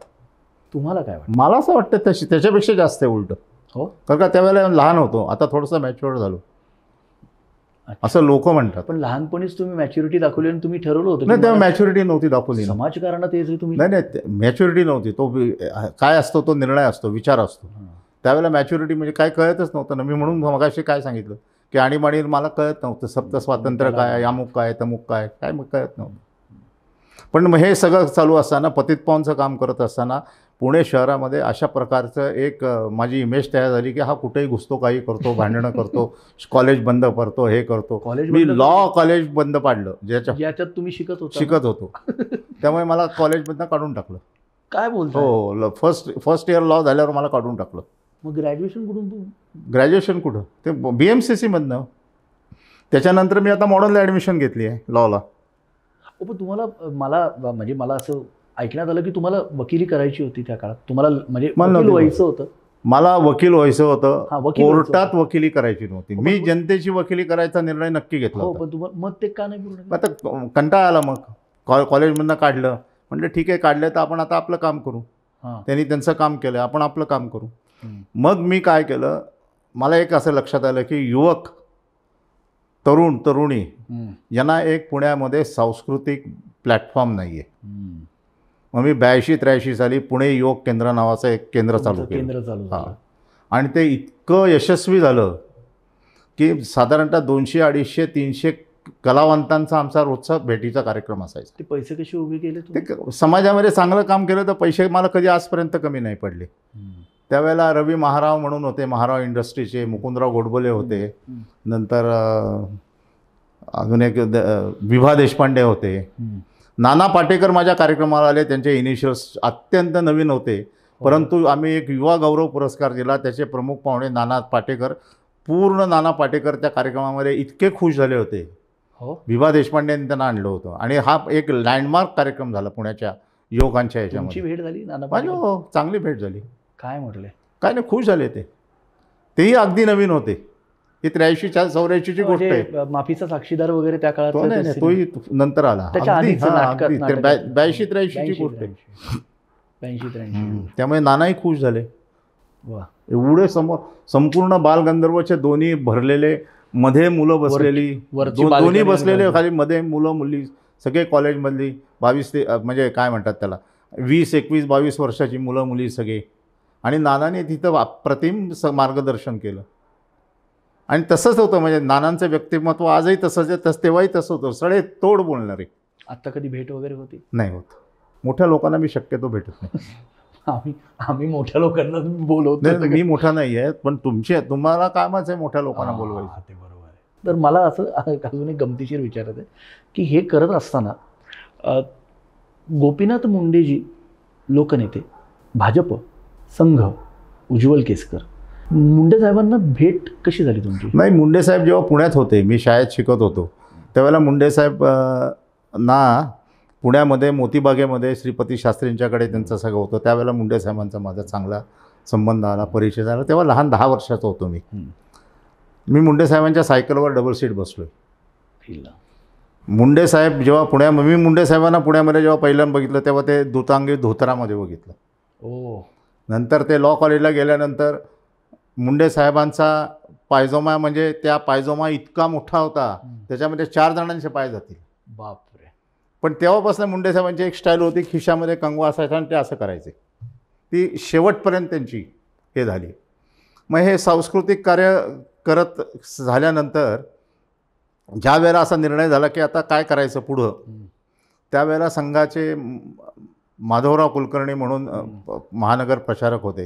तुम्हाला काय वाटतं? मला असं वाटतं त्याच्यापेक्षा जास्त आहे उलटं. हो, कारण का त्यावेळेला लहान होतो, आता थोडंसं मॅच्युअर झालो असं लोक म्हणतात. पण लहानपणीच तुम्ही मॅच्युरिटी दाखवली आणि तुम्ही ठरवलं होतं? नाही, तेव्हा मॅच्युरिटी नव्हती दाखवली. समाजकारणात यायचं तुम्ही? नाही, मॅच्युरिटी नव्हती. तो काय असतो, तो निर्णय असतो, विचार असतो. त्यावेळेला मॅच्युरिटी म्हणजे काय कळतच नव्हतं ना. मी म्हणून मगाशी काय सांगितलं की आणीबाणी मला कळत नव्हतं. सप्त स्वातंत्र्य काय, अमुक काय, तमुक काय मग कळत नव्हतं. पण मग हे सगळं चालू असताना, पतित पावनचं काम करत असताना पुणे शहरामध्ये अशा प्रकारचं एक माझी इमेज तयार झाली की हा कुठेही घुसतो, काही करतो, भांडणं करतो, कॉलेज बंद करतो, हे करतो. मी लॉ कॉलेज बंद पाडलं ज्याच्यात तुम्ही शिकत होतो. त्यामुळे मला कॉलेजमधनं काढून टाकलं. काय बोलतो? हो, फर्स्ट इयर लॉ झाल्यावर मला काढून टाकलं. मग ग्रॅज्युएशन कुठून? ग्रॅज्युएशन कुठं? ते BMCC मधनं. त्याच्यानंतर मी आता मॉडर्नला ॲडमिशन घेतली आहे लॉला. पण तुम्हाला म्हणजे मला असं ऐकण्यात आलं की तुम्हाला वकिली करायची होती त्या काळात, तुम्हाला म्हणजे मला वकील नव्हती. व्हायचं होतं. मला वकील व्हायचं हा, होतं, वकील व्हायचं कोर्टात होतं. वकिली करायची नव्हती. मी जनतेची वकिली करायचा निर्णय नक्की घेतला हो, होता. पण तुम्हाला मग ते का नाही पूर्ण केलं? आता कंटाळा आला, मग कॉलेजमधनं काढलं. म्हटलं ठीक आहे, काढलं तर आपण आता आपलं काम करू. हां. त्यांनी त्यांचं काम केलं, आपण आपलं काम करू. हम्म. मग मी काय केलं, मला एक असं लक्षात आलं की युवक, तरुण तरुणी हम्म. यांना एक पुण्यामध्ये सांस्कृतिक प्लॅटफॉर्म नाही आहे. हम्म. मग मी 82-83 साली पुणे युवक केंद्र नावाचं एक केंद्र चालू तुमचं केलं. केंद्र चालू झालं. आणि ते इतकं यशस्वी झालं की साधारणतः 200, 250, 300 कलावंतांचा आमचा रोजचा भेटीचा कार्यक्रम असायचा. ते पैसे कसे उभे केले तुम्ही? ते समाजामध्ये चांगलं काम केलं तर पैसे मला कधी आजपर्यंत कमी नाही पडले. हम्म. त्यावेळेला रवी महाराव म्हणून होते, महाराव इंडस्ट्रीचे, मुकुंदराव गोडबोले होते, हम्म. नंतर अजून एक विभा देशपांडे होते, हम्म. नाना पाटेकर माझ्या कार्यक्रमाला आले. त्यांचे इनिशियल्स अत्यंत नवीन होते, परंतु आम्ही एक युवा गौरव पुरस्कार दिला. त्याचे प्रमुख पाहुणे नाना पाटेकर, पूर्ण नाना पाटेकर त्या कार्यक्रमामध्ये इतके खुश झाले होते. हो. विभा देशपांडेंनी त्यांना आणलं होतं आणि हा एक लँडमार्क कार्यक्रम झाला पुण्याच्या युवकांच्या तुमची ह्याच्यामध्ये. भेट झाली नाना माझी पाटेकर? हो, चांगली भेट झाली. काय म्हटले? काय नाही, खुश झाले ते. तेही अगदी नवीन होते. ही 83-84ची गोष्ट आहे. म्हणजे माफीचा साक्षीदार वगैरे त्या काळात? तो नाही, तोही नंतर आला. त्याच्या अगदी, आधीचं हां, नाटकात- अगदी. ते नाटकात. 82-83ची गोष्ट आहे. 82-83. त्यामुळे नानाही खुश झाले. वा. एवढे संपूर्ण बालगंधर्वचे दोन्ही भरलेले, मध्ये मुलं बसलेली, वरची दोन्ही बाल्कनी बसलेले, वगैरे. खाली मध्ये मुलं मुली, सगळे कॉलेजमधली 22 ते म्हणजे काय म्हणतात त्याला, 20, 21, 22 वर्षाची मुलं मुली सगळे. आणि नानाने तिथं अप्रतिम मार्गदर्शन केलं. आणि तसंच होतं, म्हणजे नानांचं व्यक्तिमत्व आजही तसंच आहे, तेव्हाही तसं होतं, सडे तोड बोलणारे. आता कधी भेट वगैरे होती? नाही होत. मोठ्या लोकांना मी शक्यतो भेटत नाही. आम्ही मोठ्या लोकांना बोलवतो. नाही, मी मोठा नाही आहे, पण तुम्हाला कामच आहे मोठ्या लोकांना बोलवायचं. हां, ते बरोबर आहे. तर मला असं अजून एक गमतीशीर विचारत आहे की हे करत असताना गोपीनाथ मुंडेजी, लोकनेते, भाजप, संघ, उज्ज्वल केसकर, मुंडे साहेबांना भेट कशी झाली तुमची? नाही, मुंडे साहेब जेव्हा पुण्यात होते, मी शाळेत शिकत होतो, त्यावेळेला मुंडे साहेब ना पुण्यामध्ये मोतीबागेमध्ये श्रीपती शास्त्रींच्याकडे त्यांचं सगळं होतं. त्यावेळेला मुंडे साहेबांचा माझा चांगला संबंध आला, परिचय झाला. तेव्हा लहान 10 वर्षाचा होतो मी. मी मुंडे साहेबांच्या सायकलवर डबल सीट बसलो. मुंडे साहेब जेव्हा मी मुंडे साहेबांना पुण्यामध्ये जेव्हा पहिल्यांदा बघितलं तेव्हा ते दुतांगी धोतरामध्ये बघितलं. ओ. नंतर ते लॉ कॉलेजला गेल्यानंतर मुंडे साहेबांचा पायजोमा, म्हणजे त्या पायजोमा इतका मोठा होता, त्याच्यामध्ये 4 जणांचे पाय जातील. बापरे. पण तेव्हापासून मुंडे साहेबांची एक स्टाईल होती, खिशामध्ये कंगवा असायचा आणि ते असं करायचे. ती शेवटपर्यंत त्यांची हे झाली. मग हे सांस्कृतिक कार्य करत झाल्यानंतर ज्या वेळेला असा निर्णय झाला की आता काय करायचं पुढं, त्यावेळेला संघाचे माधवराव कुलकर्णी म्हणून महानगर प्रचारक होते.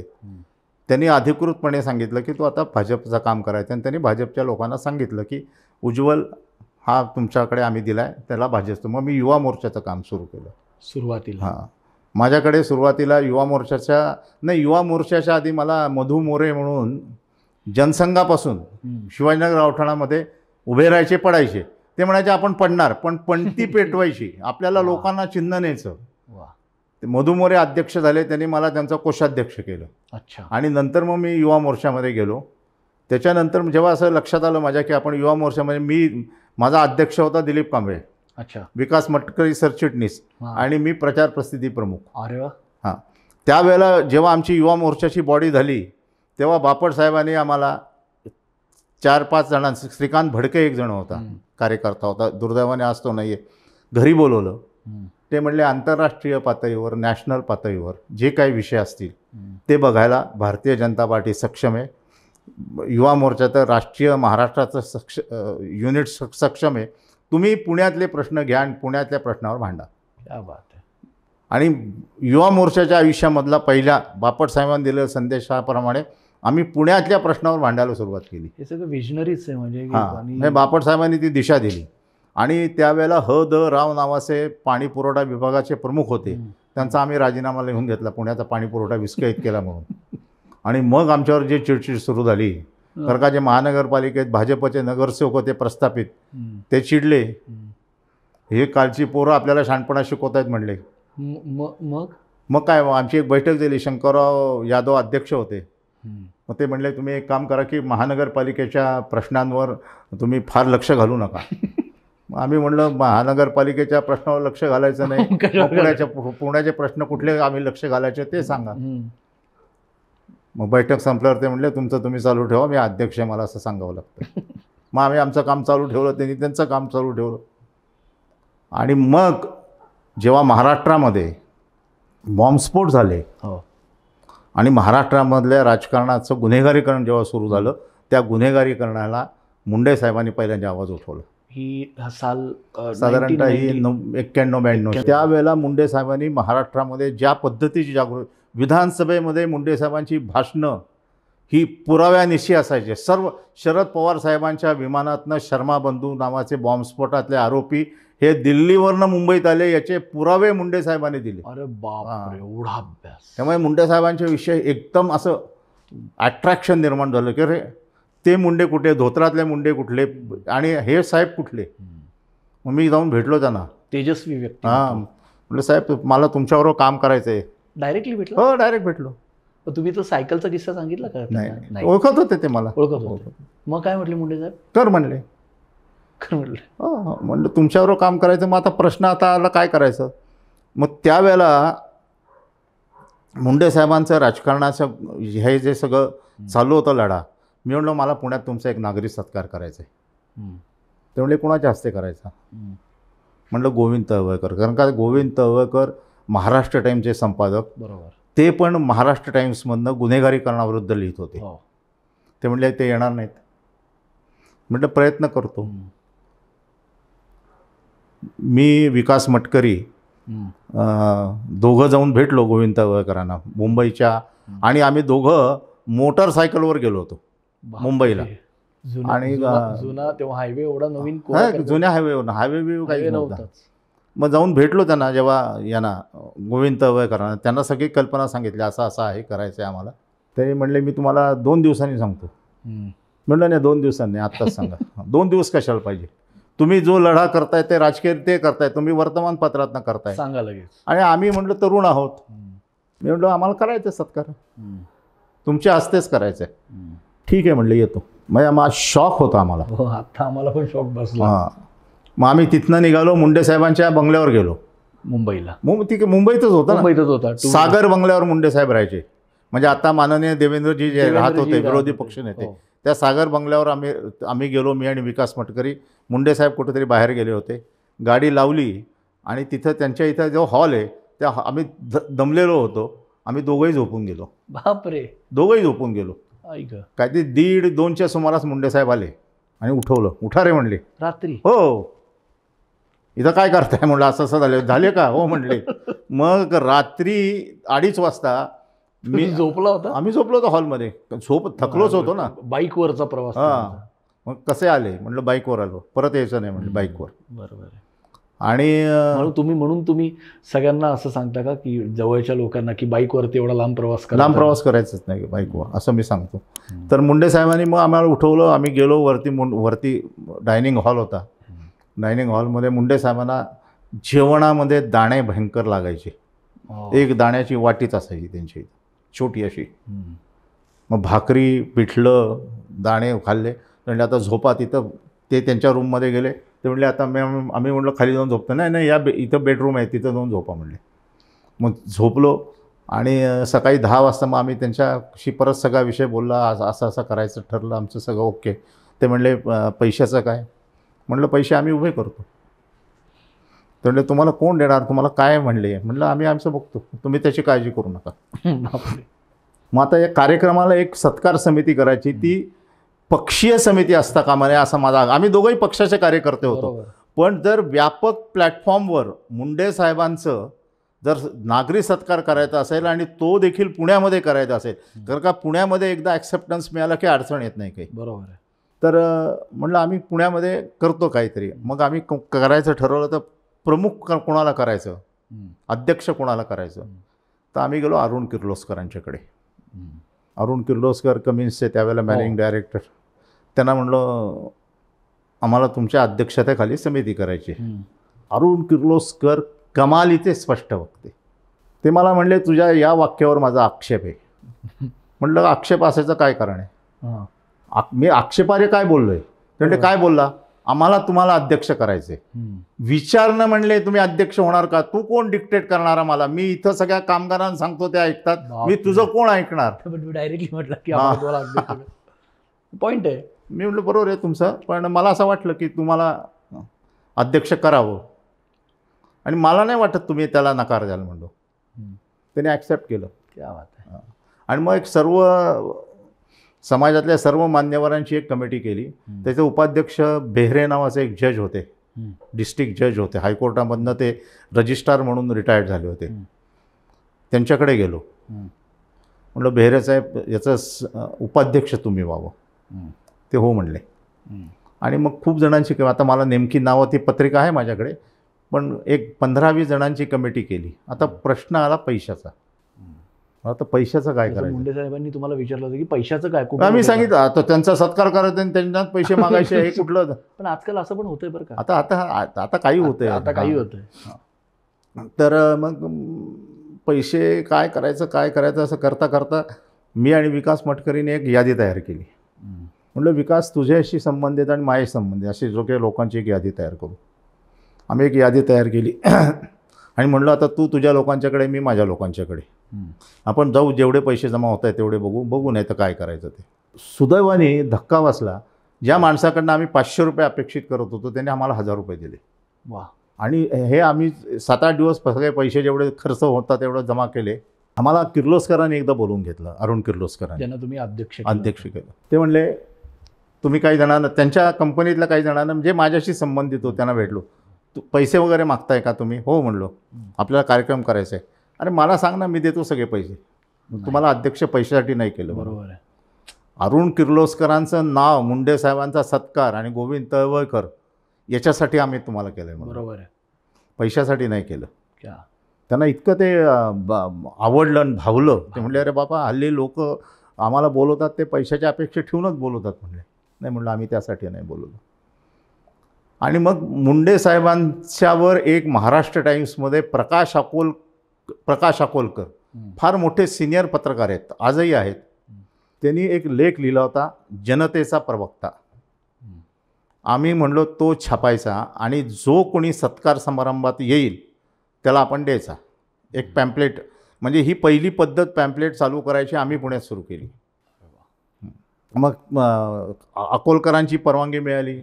त्यांनी अधिकृतपणे सांगितलं की तू आता भाजपचं काम करायचं. आणि त्यांनी भाजपच्या लोकांना सांगितलं की उज्ज्वल हा तुमच्याकडे आम्ही दिला आहे, त्याला भाजपचं. मग मी युवा मोर्चाचं काम सुरू केलं सुरुवातीला. हां, माझ्याकडे सुरुवातीला युवा मोर्चाच्या आधी मला मधू मोरे म्हणून जनसंघापासून शिवाजीनगर गावठाणामध्ये उभे राहायचे, पडायचे. ते म्हणायचे आपण पडणार, पण पणती पेटवायची, आपल्याला लोकांना चिन्ह न्यायचं. ते मधू मोरे अध्यक्ष झाले, त्यांनी मला त्यांचं कोषाध्यक्ष केलं. अच्छा. आणि नंतर मग मी युवा मोर्चामध्ये गेलो. त्याच्यानंतर जेव्हा असं लक्षात आलं माझ्या की आपण युवा मोर्चामध्ये, माझा अध्यक्ष होता दिलीप कांबळे. अच्छा. विकास मटकरी सरचिटणीस आणि मी प्रचार प्रसिद्धी प्रमुख. अरे वा. हां, त्यावेळेला जेव्हा आमची युवा मोर्चाची बॉडी झाली तेव्हा बापट साहेबांनी आम्हाला 4-5 जणांचं, श्रीकांत भडके एक जण होता, कार्यकर्ता होता, दुर्दैवाने आज तो नाही आहे, घरी बोलवलं. ते म्हणले आंतरराष्ट्रीय पातळीवर, नॅशनल पातळीवर जे काही विषय असतील ते बघायला भारतीय जनता पार्टी सक्षम आहे. युवा मोर्चा तर राष्ट्रीय महाराष्ट्राचं युनिट सक्षम आहे. तुम्ही पुण्यातले प्रश्न घ्या आणि पुण्यातल्या प्रश्नावर भांडा. क्या बात आहे. आणि युवा मोर्चाच्या आयुष्यामधला पहिल्या बापट साहेबांनी दिलेल्या संदेशाप्रमाणे आम्ही पुण्यातल्या प्रश्नावर भांडायला सुरुवात केली. हे सगळं विजनरीच आहे म्हणजे. हां, बापट साहेबांनी ती दिशा दिली. आणि त्यावेळेला द राव नावाचे पाणी पुरवठा विभागाचे प्रमुख होते, त्यांचा आम्ही राजीनामा लिहून घेतला, पुण्याचा पाणी पुरवठा विस्कळीत केला म्हणून. आणि मग आमच्यावर जी चिडचिड सुरू झाली, कारण का जे महानगरपालिकेत भाजपचे नगरसेवक होते प्रस्थापित, ते चिडले हे कालची पोरं आपल्याला शहाणपणा शिकवत आहेत म्हणले. मग मग काय, आमची एक बैठक झाली, शंकरराव यादव अध्यक्ष होते. मग ते म्हणले तुम्ही एक काम करा की महानगरपालिकेच्या प्रश्नांवर तुम्ही फार लक्ष घालू नका. मग आम्ही म्हणलं महानगरपालिकेच्या प्रश्नावर लक्ष घालायचं नाही, मग पुण्याचे प्रश्न कुठले आम्ही लक्ष घालायचे ते सांगा. मग बैठक संपल्यावर ते म्हणले तुमचं तुम्ही चालू ठेवा, मी अध्यक्ष आहे, मला असं सांगावं लागतं. मग आम्ही आमचं काम चालू ठेवलं, त्यांनी त्यांचं काम चालू ठेवलं. आणि मग जेव्हा महाराष्ट्रामध्ये बॉम्बस्फोट झाले आणि महाराष्ट्रामधल्या राजकारणाचं गुन्हेगारीकरण जेव्हा सुरू झालं, त्या गुन्हेगारीकरणाला मुंडे साहेबांनी पहिल्यांदा आवाज उठवला. ही साल साधारणतः ही 91-92. त्यावेळेला मुंडे साहेबांनी महाराष्ट्रामध्ये ज्या पद्धतीची जागृती, विधानसभेमध्ये मुंडे साहेबांची भाषणं ही पुराव्यानिशी असायचे. सर्व शरद पवार साहेबांच्या विमानातनं शर्मा बंधू नावाचे बॉम्बस्फोटातले आरोपी हे दिल्लीवरनं मुंबईत आले, याचे पुरावे मुंडे साहेबांनी दिले. अरे बाप, एवढा अभ्यास. त्यामुळे मुंडे साहेबांच्या विषयी एकदम असं अट्रॅक्शन निर्माण झालं की अरे ते मुंडे कुठे, धोत्रातले मुंडे कुठले आणि हे साहेब कुठले. मग मी जाऊन भेटलो त्यांना. तेजस्वी व्यक्ती. म्हटलं साहेब मला तुमच्याबरोबर काम करायचं आहे. डायरेक्टली भेटलो? हो, डायरेक्ट भेटलो. तुम्ही तो सायकलचा किस्सा सांगितला का? नाही, ओळखत होते ते मला. ओळखत होते. मग काय म्हटले मुंडे साहेब? कर म्हणले. म्हटलं हो, म्हणलं तुमच्याबरोबर काम करायचं. मग आता प्रश्न आता आला काय करायचं. मग त्यावेळेला मुंडे साहेबांचं राजकारणाचं हे जे सगळं चालू होतं लढा, मी म्हणलं मला पुण्यात तुमचा एक नागरी सत्कार करायचा आहे. ते म्हणले कुणाच्या हस्ते करायचा. म्हणलं गोविंद तळवळकर, कारण का गोविंद तळवळकर महाराष्ट्र टाईमचे संपादक, बरोबर, ते पण महाराष्ट्र टाइम्समधनं गुन्हेगारीकरणाविरुद्ध लिहित होते. ते म्हणले ते येणार नाहीत. म्हटलं प्रयत्न करतो. मी विकास मटकरी दोघं जाऊन भेटलो गोविंद तळवळकरांना मुंबईच्या, आणि आम्ही दोघं मोटरसायकलवर गेलो होतो मुंबईला. आणि जुना तेव्हा हायवे एवढा नवीन, जुन्या हायवे काही नव्हता. मग जाऊन भेटलो त्यांना, जेव्हा यांना गोविंद तळवळकरांना, त्यांना सगळी कल्पना सांगितली असं असं आहे, करायचं आहे आम्हाला. ते म्हणले मी तुम्हाला 2 दिवसांनी सांगतो. म्हणलं नाही 2 दिवसांनी, आत्ताच सांगा. 2 दिवस कशाला पाहिजे, तुम्ही जो लढा करताय ते राजकीय ते करताय, तुम्ही वर्तमानपत्रातनं करताय, सांगा लगेच. आणि आम्ही म्हटलं तरुण आहोत. मी म्हटलं आम्हाला करायचं सत्कार, तुमच्या हस्तेच करायचं आहे. ठीक आहे म्हणलं येतो. मग शॉक होता आम्हाला. आता आम्हाला पण शॉक बसला. मग आम्ही तिथनं निघालो, मुंडे साहेबांच्या बंगल्यावर गेलो मुंबईला. मुंबईतच होता, मुंबईतच होता. सागर बंगल्यावर मुंडे साहेब राहायचे. म्हणजे आता माननीय देवेंद्रजी जे राहत होते, विरोधी पक्षनेते, त्या सागर बंगल्यावर आम्ही गेलो. मी आणि विकास मटकरी. मुंडे साहेब कुठेतरी बाहेर गेले होते. गाडी लावली आणि तिथं त्यांच्या इथं जो हॉल आहे त्या आम्ही दमलेलो होतो. आम्ही दोघंही झोपून गेलो. बापरे, दोघंही झोपून गेलो. काय ते 1:30-2च्या सुमारास मुंडे साहेब आले आणि उठवलं. उठा रे म्हणले. रात्री? हो. इथं काय करताय म्हणलं, असं असं झाले का? हो म्हणले. मग रात्री 2:30 वाजता मी झोपला होता. आम्ही झोपलो होतो हॉलमध्ये. थकलोच होतो ना. बाईकवरचा प्रवास. मग कसे आले म्हणलं, बाईकवर आलो. परत यायचं नाही म्हणलं, बाईकवर. बरोबर. आणि म्हणून तुम्ही सगळ्यांना असं सांगता का की जवळच्या लोकांना की बाईकवरती एवढा लांब प्रवास करायचाच नाही बाईकवर, असं मी सांगतो. तर मुंडे साहेबांनी मग आम्हाला उठवलं. आम्ही गेलो वरती डायनिंग हॉल होता. डायनिंग हॉलमध्ये मुंडे साहेबांना जेवणामध्ये दाणे भयंकर लागायचे. एक दाण्याची वाटीच असायची त्यांची, छोटी अशी. मग भाकरी, पिठलं, दाणे खाल्ले. म्हणजे आता झोपा. तिथं ते त्यांच्या रूममध्ये गेले. ते म्हणले आता आम्ही म्हटलं खाली जाऊन झोपतो. नाही इथं बेडरूम आहे, तिथं जाऊन झोपा म्हणले. मग झोपलो. आणि सकाळी 10 वाजता मग आम्ही त्यांच्याशी परत सगळा विषय बोलला. असं असं करायचं ठरलं आमचं सगळं ओके. ते म्हणले पैशाचं काय? म्हणलं पैसे आम्ही उभे करतो. ते म्हणले तुम्हाला कोण देणार, तुम्हाला काय म्हणले? म्हणलं आम्ही आमचं बघतो, तुम्ही त्याची काळजी करू नका. मग आता या कार्यक्रमाला एक सत्कार समिती करायची, ती पक्षीय समिती असता कामा नये असा माझा. आम्ही दोघंही पक्षाचे कार्यकर्ते होतो. पण जर व्यापक प्लॅटफॉर्मवर मुंडे साहेबांचं जर नागरी सत्कार करायचा असेल आणि तो देखील पुण्यामध्ये करायचा असेल, तर का पुण्यामध्ये एकदा ॲक्सेप्टन्स मिळाला की अडचण येत नाही काही. बरोबर आहे. तर म्हणलं आम्ही पुण्यामध्ये करतो काहीतरी. मग आम्ही करायचं ठरवलं. तर प्रमुख कोणाला करायचं, अध्यक्ष कोणाला करायचं, तर आम्ही गेलो अरुण किर्लोस्करांच्याकडे. अरुण किर्लोस्कर कमिन्सचे त्यावेळेला मॅनेजिंग डायरेक्टर. त्यांना म्हणलं आम्हाला तुमच्या अध्यक्षतेखाली समिती करायची. अरुण किर्लोस्कर कमालीचे स्पष्ट वक्ते. ते मला म्हणले तुझ्या या वाक्यावर माझा आक्षेप आहे. म्हटलं आक्षेप असायचं काय कारण आहे? मी आक्षेपार्ह काय बोललोय? म्हणजे काय बोलला? आम्हाला तुम्हाला अध्यक्ष करायचे. विचारणं म्हणले तुम्ही अध्यक्ष होणार का? तू कोण डिक्टेट करणारा मला? मी इथं सगळ्या कामगारांना सांगतो ते ऐकतात, मी तुझं कोण ऐकणार? डायरेक्टली म्हटलं की पॉईंट आहे. मी म्हटलं बरोबर आहे तुमचं, पण मला असं वाटलं की तुम्हाला अध्यक्ष करावं आणि मला नाही वाटत तुम्ही त्याला नकार द्याल म्हणलो. त्याने ॲक्सेप्ट केलं. क्या बात आहे. आणि मग एक सर्व समाजातल्या सर्व मान्यवरांची एक कमिटी केली. त्याचे उपाध्यक्ष बेहरे नावाचे एक जज होते, डिस्ट्रिक्ट जज होते, हायकोर्टामधनं ते रजिस्ट्रार म्हणून रिटायर्ड झाले होते. त्यांच्याकडे गेलो. म्हटलं बेहरे साहेब याचं उपाध्यक्ष तुम्ही व्हावं. ते हो म्हणले. आणि मग खूप जणांची, आता मला नेमकी नावं ती पत्रिका आहे माझ्याकडे, पण एक 15-20 जणांची कमिटी केली. आता प्रश्न आला पैशाचा. आता पैशाचं काय करायचं? मुंडे साहेबांनी तुम्हाला विचारलं होतं की पैशाचं काय? आम्ही सांगितलं आता त्यांचा सत्कार करायचा आणि त्यांच्यात पैसे मागायचे हे कुठलं? पण आजकाल असं पण होतंय बरं का. आता काही होतंय. आता काही होतंय. तर मग पैसे काय करायचं असं करता करता मी आणि विकास मटकरीने एक यादी तयार केली. म्हटलं विकास तुझ्याशी संबंधित आणि माझ्याशी संबंधित अशी जो काही लोकांची एक यादी तयार करू. आम्ही एक यादी तयार केली आणि म्हणलं आता तू तुझ्या लोकांच्याकडे, मी माझ्या लोकांच्याकडे, आपण जाऊ, जेवढे पैसे जमा होत आहेत तेवढे बघू नाही तर काय करायचं ते. सुदैवाने धक्का बसला. ज्या माणसाकडनं आम्ही 500 रुपये अपेक्षित करत होतो त्यांनी आम्हाला 1000 रुपये दिले. वा. आणि हे आम्ही 7-8 दिवस सगळे पैसे जेवढे खर्च होतात तेवढे जमा केले. आम्हाला किर्लोस्करांनी एकदा बोलवून घेतलं, अरुण किर्लोस्करांनी, ज्यांना तुम्ही अध्यक्ष केलं. ते म्हणले तुम्ही काही जणांना, त्यांच्या कंपनीतल्या काही जणांना म्हणजे माझ्याशी संबंधित हो, त्यांना भेटलो, पैसे वगैरे मागताय का तुम्ही? हो म्हणलो, आपल्याला कार्यक्रम करायचा आहे. अरे मला सांग ना, मी देतो सगळे पैसे. तुम्हाला अध्यक्ष पैशासाठी नाही केलं. बरोबर आहे. अरुण किर्लोस्करांचं नाव, मुंडे साहेबांचा सत्कार आणि गोविंद तळवळकर याच्यासाठी आम्ही तुम्हाला केलं आहे. बरोबर आहे. पैशासाठी नाही केलं. क्या त्यांना इतकं ते आवडलं आणि भावलं. ते म्हणले अरे बाबा हल्ली लोक आम्हाला बोलवतात ते पैशाच्या अपेक्षा ठेवूनच बोलवतात. म्हणले नाही. म्हणलं आम्ही त्यासाठी नाही बोलवलो. आणि मग मुंडे साहेबांच्यावर एक महाराष्ट्र टाइम्समध्ये प्रकाश अकोलकर फार मोठे सिनियर पत्रकार आहेत, आजही आहेत. त्यांनी एक लेख लिहिला होता, जनतेचा प्रवक्ता. आम्ही म्हणलो तो छापायचा आणि जो कोणी सत्कार समारंभात येईल त्याला आपण द्यायचा एक पॅम्पलेट. म्हणजे ही पहिली पद्धत पॅम्पलेट चालू करायची आम्ही पुण्यात सुरू केली. मग अकोलकरांची परवानगी मिळाली,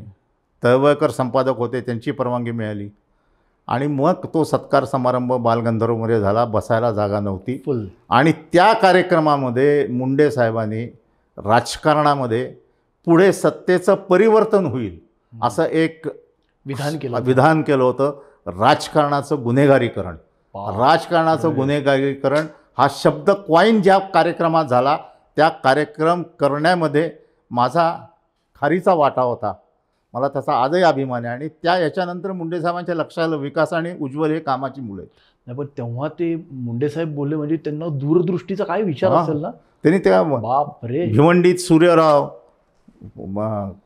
तळवळकर संपादक होते त्यांची परवानगी मिळाली आणि मग तो सत्कार समारंभ बालगंधर्वमध्ये झाला. बसायला जागा नव्हती. आणि त्या कार्यक्रमामध्ये मुंडे साहेबांनी राजकारणामध्ये पुढे सत्तेचं परिवर्तन होईल असं एक विधान केलं होतं. राजकारणाचं गुन्हेगारीकरण. राजकारणाचं गुन्हेगारीकरण हा शब्द क्वाईन ज्या कार्यक्रमात झाला त्या कार्यक्रम करण्यामध्ये माझा खारीचा वाटा होता. मला त्याचा आजही अभिमान आहे. आणि याच्यानंतर मुंडे साहेबांच्या लक्षात आलं विकास आणि उज्ज्वल हे कामाची मुलं आहेत. नाही पण तेव्हा ते मुंडे साहेब बोलले म्हणजे त्यांना दूरदृष्टीचा काय विचार असेल ना. त्यांनी त्या बापरे, भिवंडीत सूर्यराव,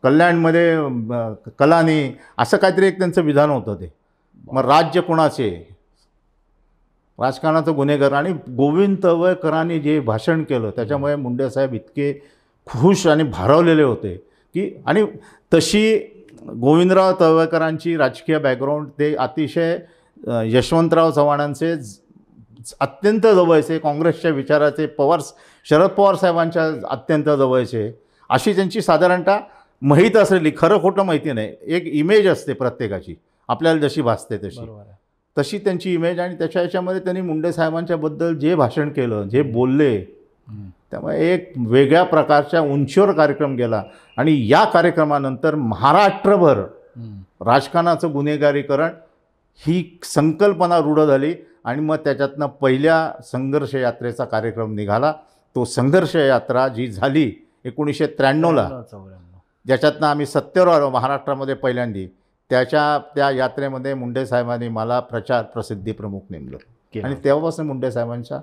कल्याणमध्ये कलानी, असं काहीतरी एक त्यांचं विधान होतं. ते मग राज्य कोणाचे, राजकारणाचं गुन्हेगार. आणि गोविंद तळवळकरांनी जे भाषण केलं त्याच्यामुळे मुंडे साहेब इतके खुश आणि भारावलेले होते की. आणि तशी गोविंदराव तळवळकरांची राजकीय बॅकग्राऊंड, ते अतिशय यशवंतराव चव्हाणांचे अत्यंत जवळचे, काँग्रेसच्या विचाराचे, शरद पवार साहेबांच्या अत्यंत जवळचे, अशी त्यांची साधारणतः माहीत असलेली, खरं खोटं माहिती नाही, एक इमेज असते प्रत्येकाची, आपल्याला जशी भासते तशी त्यांची इमेज. आणि त्याच्यामध्ये त्यांनी मुंडे साहेबांच्याबद्दल जे भाषण केलं, जे बोलले, त्यामुळे एक वेगळ्या प्रकारच्या उंचीवर कार्यक्रम गेला. आणि या कार्यक्रमानंतर महाराष्ट्रभर राजकारणाचं गुन्हेगारीकरण ही संकल्पना रूढ झाली. आणि मग त्याच्यातनं पहिल्या संघर्ष यात्रेचा कार्यक्रम निघाला. तो संघर्ष यात्रा जी झाली 1993ला, ज्याच्यातनं आम्ही सत्तेवर आलो महाराष्ट्रामध्ये पहिल्यांदी, त्या यात्रेमध्ये मुंडे साहेबांनी मला प्रचार प्रसिद्धी प्रमुख नेमलं. आणि तेव्हापासून मुंडे साहेबांच्या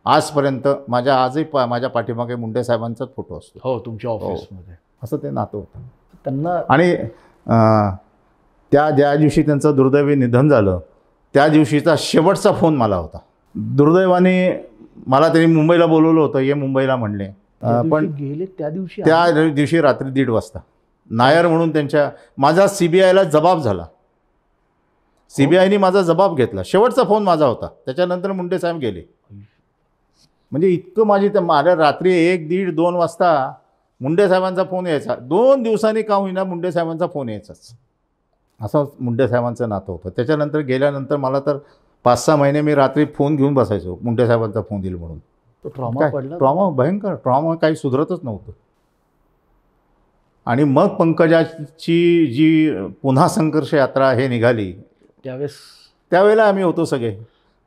आजपर्यंत आजही माझ्या पाठीमागे मुंडे साहेबांचाच फोटो असतो. हो, तुमच्या ऑफिसमध्ये. असं ते नातं होतं त्यांना. आणि ज्या दिवशी त्यांचं दुर्दैवी निधन झालं त्या दिवशीचा शेवटचा फोन मला होता. दुर्दैवाने मला त्यांनी मुंबईला बोलवलं होतं, ये मुंबईला म्हणले, पण गेले त्या दिवशी त्या दिवशी रात्री 1:30 वाजता नायर म्हणून माझा CBIला जबाब झाला. CBIने माझा जबाब घेतला. शेवटचा फोन माझा होता. त्याच्यानंतर मुंडे साहेब गेले. म्हणजे इतकं माझ्या रात्री 1, 1:30, 2 वाजता मुंडे साहेबांचा फोन यायचा. 2 दिवसांनी का होईना मुंडे साहेबांचा फोन यायचाच. असं मुंडे साहेबांचं नातं होतं. त्याच्यानंतर गेल्यानंतर मला तर 5-6 महिने मी रात्री फोन घेऊन बसायचो, मुंडे साहेबांचा फोन येईल म्हणून. ट्रॉमा पडला. ट्रॉमा भयंकर ट्रॉमा, काही सुधरतच नव्हतं. आणि मग पंकजाची जी पुन्हा संघर्ष यात्रा हे निघाली त्यावेळेला आम्ही होतो सगळे.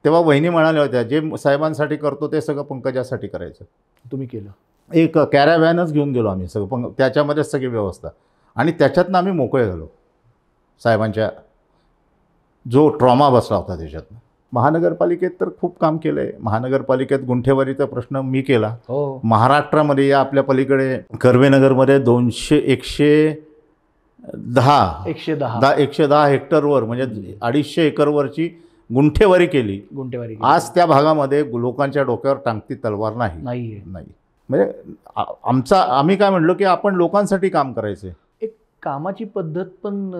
तेव्हा वहिनी म्हणाल्या होत्या, जे साहेबांसाठी करतो ते सगळं पंकजासाठी करायचं. तुम्ही केलं. एक कॅराव्हॅनच घेऊन गेलो आम्ही सगळं, त्याच्यामध्येच सगळी व्यवस्था. आणि त्याच्यातनं आम्ही मोकळे झालो. साहेबांच्या जो ट्रॉमा बसला होता त्याच्यातनं. महानगरपालिकेत तर खूप काम केलं आहे. महानगरपालिकेत गुंठेवारीचा प्रश्न मी केला. हो. महाराष्ट्रामध्ये या आपल्या पलीकडे कर्वेनगरमध्ये 110 हेक्टरवर म्हणजे 250 एकरवरची गुंठेवारी केली. आज त्या भागामध्ये लोकांच्या डोक्यावर टांगती तलवार नाही. म्हणजे आम्ही काय म्हणलो की आपण लोकांसाठी काम करायचं. एक कामाची पद्धत पण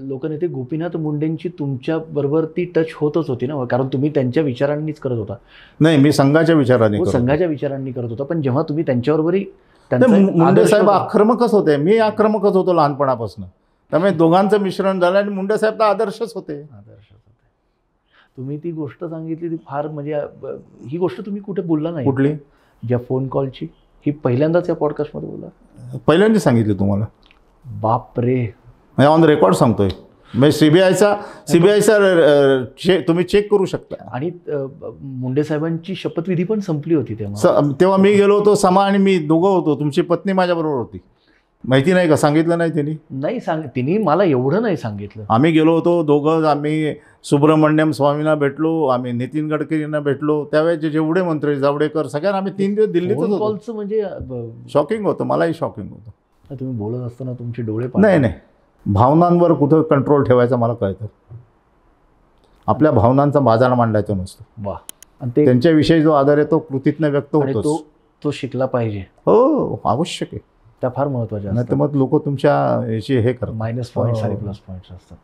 लोकनेते गोपीनाथ मुंडेंची तुमच्या बरोबर ती टच होतच होती ना, कारण तुम्ही त्यांच्या विचारांनीच करत होता. नाही, मी संघाच्या विचारांनी करत होता. पण जेव्हा तुम्ही त्यांच्याबरोबरही मुंडे साहेब आक्रमकच होते, मी आक्रमकच होतो लहानपणापासून. त्यामुळे दोघांचं मिश्रण झालं आणि मुंडे साहेब तर आदर्शच होते. तुम्ही ती गोष्ट सांगितली ती फार, म्हणजे ही गोष्ट तुम्ही कुठे बोलला नाही. कुठली? ज्या फोन कॉलची, ही पहिल्यांदाच या पॉडकास्टमध्ये बोलला. पहिल्यांदा सांगितली तुम्हाला. बाप रे, ऑन रेकॉर्ड सांगतोय. म्हणजे सीबीआयचा तुम्ही चेक करू शकता. आणि मुंडे साहेबांची शपथविधी पण संपली होती तेव्हा मी गेलो होतो. समा आणि मी दोघं होतो. तुमची पत्नी माझ्याबरोबर होती. माहिती नाही का? सांगितलं नाही त्यांनी? नाही तिने मला एवढं नाही सांगितलं. आम्ही गेलो होतो दोघं. आम्ही सुब्रमण्यम स्वामींना भेटलो, आम्ही नितीन गडकरींना भेटलो. त्यावेळेचे जेवढे मंत्री, जावडेकर, सगळ्यांना आम्ही 3 दिवस दिल्लीतच होतो. कॉलचं म्हणजे शॉकिंग होतं. मलाही शॉकिंग होतं. तुम्ही बोलत असताना तुमचे डोळे नाही, भावनांवर कुठं कंट्रोल ठेवायचं मला कळतं. आपल्या भावनांचा बाजार मांडायचा नसतो. वा. आणि त्यांच्याविषयी जो आदर आहे तो कृतीतनं व्यक्त होतो. तो शिकला पाहिजे. हो, आवश्यक आहे. त्या फार महत्त्वाच्या नाही तर मग लोक तुमच्या याची हे करतात, मायनस पॉईंट्स आणि प्लस पॉईंट्स असतात.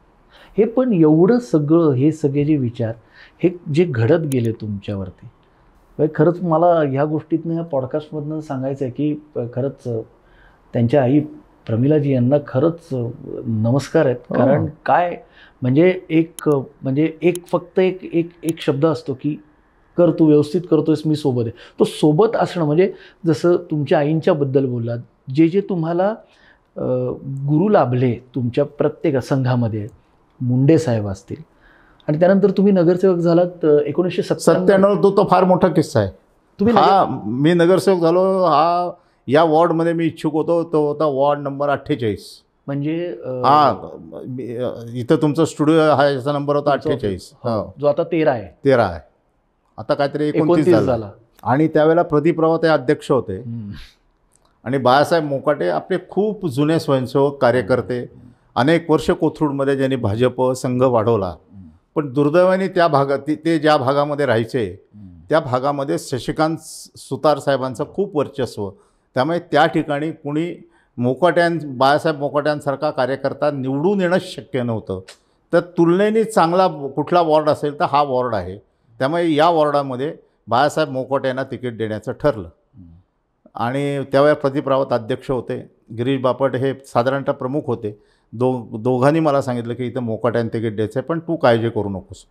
हे पण एवढं सगळं, हे सगळे जे विचार हे जे घडत गेले तुमच्यावरती, खरंच मला ह्या गोष्टीतनं, ह्या पॉडकास्टमधनं सांगायचं आहे की खरंच त्यांच्या आई प्रमिलाजी यांना खरंच नमस्कार आहेत. कारण काय म्हणजे फक्त एक शब्द असतो की कर, तू व्यवस्थित करतोयस, मी सोबत आहे. तो सोबत असणं, म्हणजे जसं तुमच्या आईंच्या बद्दल बोललात, जे तुम्हाला गुरु लाभले तुमच्या प्रत्येक संघामध्ये, मुंडे साहेब असतील, आणि त्यानंतर तुम्ही नगरसेवक झालात 1997. तो फार मोठा किस्सा आहे. मी नगरसेवक झालो. या वॉर्डमध्ये मी इच्छुक होतो. तो होता वॉर्ड नंबर 48. म्हणजे इथं तुमचा स्टुडिओ हा, याचा नंबर होता 48, जो आता 13 आहे. आता काहीतरी 29 झाला. आणि त्यावेळेला प्रदीप रावत हे अध्यक्ष होते. आणि बाळासाहेब मोकाटे आपले खूप जुने स्वयंसेवक कार्यकर्ते, अनेक वर्ष कोथरूडमध्ये ज्यांनी भाजप संघ वाढवला. पण दुर्दैवाने त्या भागात, ते ज्या भागामध्ये राहायचे त्या भागामध्ये शशिकांत सुतार साहेबांचं खूप वर्चस्व. त्यामुळे त्या ठिकाणी कुणी बाळासाहेब मोकाट्यांसारखा कार्यकर्ता निवडून येणंच शक्य नव्हतं. तर तुलनेने चांगला कुठला वॉर्ड असेल तर हा वॉर्ड आहे. त्यामुळे या वॉर्डामध्ये बाळासाहेब मोकाट्यांना तिकीट देण्याचं ठरलं. आणि त्यावेळेस प्रदीप रावत अध्यक्ष होते, गिरीश बापट हे साधारणतः प्रमुख होते. दोघांनी मला सांगितलं की इथं मोकाट्यानं तिकीट द्यायचं आहे, पण तू काळजी करू नकोस.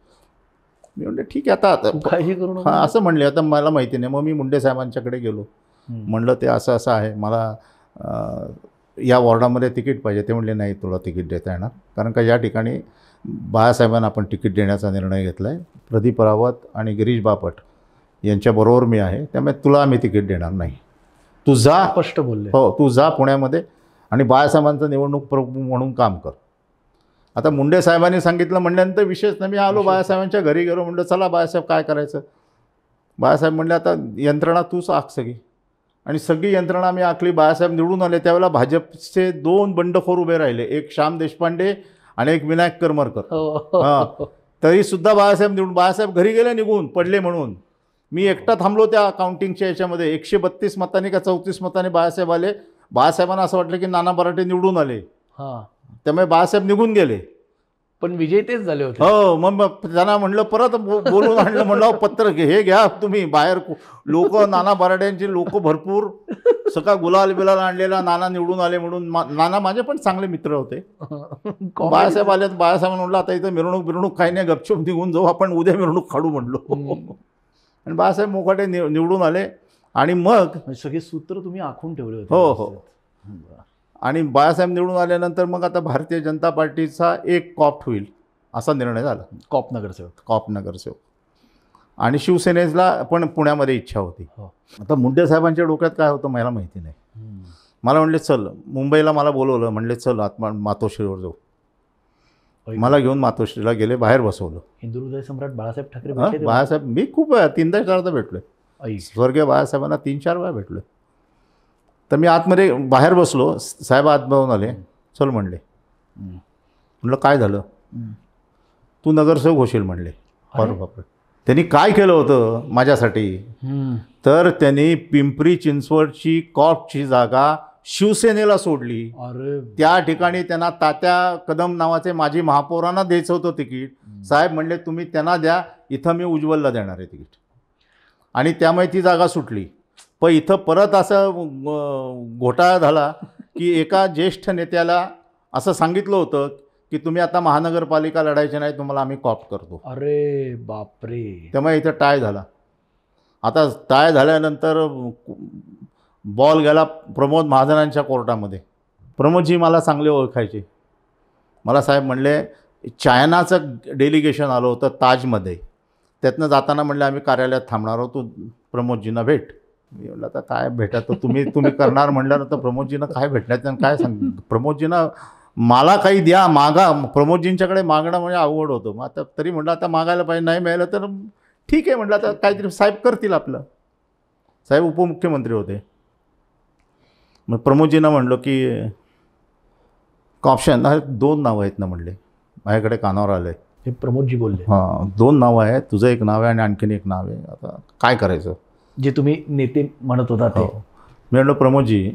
मी म्हणलं ठीक आहे, आता काळजी करू नको. असं म्हणले. आता मला माहिती नाही. मग मी मुंडे साहेबांच्याकडे गेलो. म्हणलं ते असं आहे, मला या वॉर्डामध्ये तिकीट पाहिजे. ते म्हणले नाही, तुला तिकीट देता येणार, कारण का या ठिकाणी बाळासाहेबांना आपण तिकीट देण्याचा निर्णय घेतला आहे. प्रदीप रावत आणि गिरीश बापट यांच्याबरोबर मी आहे, त्यामुळे तुला आम्ही तिकीट देणार नाही. तू जा. स्पष्ट बोलले. हो, तू जा पुण्यामध्ये आणि बाळासाहेबांचं निवडणूक प्रमुख म्हणून काम कर. आता मुंडे साहेबांनी सांगितलं म्हणल्यानंतर विशेष नाही. मी आलो बाळासाहेबांच्या घरी गेलो. म्हणलं चला बाळासाहेब काय करायचं. बाळासाहेब म्हणले आता यंत्रणा तूच आख सगळी. आणि सगळी यंत्रणा आम्ही आखली. बाळासाहेब निवडून आले. त्यावेळेला भाजपचे 2 बंडखोर उभे राहिले, एक श्याम देशपांडे आणि एक विनायक करमरकर. हो. हां, तरीसुद्धा बाळासाहेब घरी गेले निघून पडले म्हणून. मी एकटा थांबलो त्या काउंटिंगच्या याच्यामध्ये. 132 मतांनी का 34 मतांनी बाळासाहेब आले. बाळासाहेबांना असं वाटलं की नाना बराटे निवडून आले, हां, त्यामुळे बाळासाहेब निघून गेले. पण विजय तेच झाले होते. हो, मग त्यांना म्हणलं परत बोलून आणलं, म्हणलं पत्र हे घ्या तुम्ही बाहेर. लोक नाना बराड्यांची लोक भरपूर, सगळा गुलाल बिलाल आणलेला, नाना निवडून आले म्हणून. नाना माझे पण चांगले मित्र होते. बाळासाहेब आले, बाळासाहेब म्हणलं आता इथं मिरवणूक काही नाही, गपचूप निघून जाऊ आपण, उद्या मिरवणूक काढू म्हणलो. आणि बाळासाहेब मोकाटे निवडून आले. आणि मग सगळे सूत्र तुम्ही आखून ठेवले होते. हो हो. आणि बाळासाहेब निवडून आल्यानंतर मग आता भारतीय जनता पार्टीचा एक कॉप्ट होईल असा निर्णय झाला. कॉप नगरसेवक. आणि शिवसेनेला पण पुण्यामध्ये इच्छा होती. आता मुंडे साहेबांच्या डोक्यात काय होतं मला माहिती नाही. मला म्हणले चल मुंबईला, मला बोलवलं, म्हणले चल मातोश्रीवर जाऊ. मला घेऊन मातोश्रीला गेले, बाहेर बसवलं. हिंदू हृदय सम्राट बाळासाहेब ठाकरे भेटले तेव्हा? बाळासाहेब मी खूप वेळा 3-4दा भेटलोय. स्वर्गीय बाळासाहेबांना 3-4 वेळा भेटलोय. तर मी आतमध्ये बाहेर बसलो, साहेब आत जाऊन आले, चल म्हणले. म्हणलं काय झालं? तू नगरसेवक होशील म्हणले. बापरे. त्यांनी काय केलं होतं माझ्यासाठी? तर त्यांनी पिंपरी चिंचवडची कॉप्टची जागा शिवसेनेला सोडली. अरे, त्या ठिकाणी त्यांना तात्या कदम नावाचे माजी महापौरांना द्यायचं होतं तिकीट. साहेब म्हणले तुम्ही त्यांना द्या, इथं मी उज्ज्वलला देणार आहे तिकीट. आणि त्यामुळे ती जागा सुटली. पण इथं परत असं घोटाळा झाला की एका ज्येष्ठ नेत्याला असं सांगितलं होतं की तुम्ही आता महानगरपालिका लढायची नाही, तुम्हाला आम्ही कॉप्ट करतो. अरे बापरे. त्यामुळे इथं टाय झाला. आता टाय झाल्यानंतर बॉल गेला प्रमोद महाजनांच्या कोर्टामध्ये. प्रमोदजी मला चांगले ओळखायचे. मला साहेब म्हणले चायनाचं डेलिगेशन आलं होतं ताजमध्ये, त्यातनं जाताना म्हणले आम्ही कार्यालयात थांबणार आहोत, तू प्रमोदजींना भेट. मी म्हटलं आता काय भेटा, तर तुम्ही करणार म्हणल्यानंतर प्रमोदजींना काय भेटण्याचं काय सांग. प्रमोदजींना मला काही द्या, मागा. प्रमोदजींच्याकडे मागणं म्हणजे अवघड होतं. मग आता तरी म्हटलं आता मागायला पाहिजे, नाही मिळालं तर ठीक आहे म्हटलं आता काहीतरी साहेब करतील आपलं. साहेब उपमुख्यमंत्री होते. मग प्रमोदजींना म्हणलं की ऑप्शन 2 नावं आहेत ना म्हणले, माझ्याकडे कानावर आलं आहे. हे प्रमोदजी बोलले? हां, 2 नावं आहेत, तुझं एक नाव आहे आणि आणखीन एक नाव आहे, आता काय करायचं? जे तुम्ही नेते म्हणत होता ते. मी म्हणलं प्रमोदजी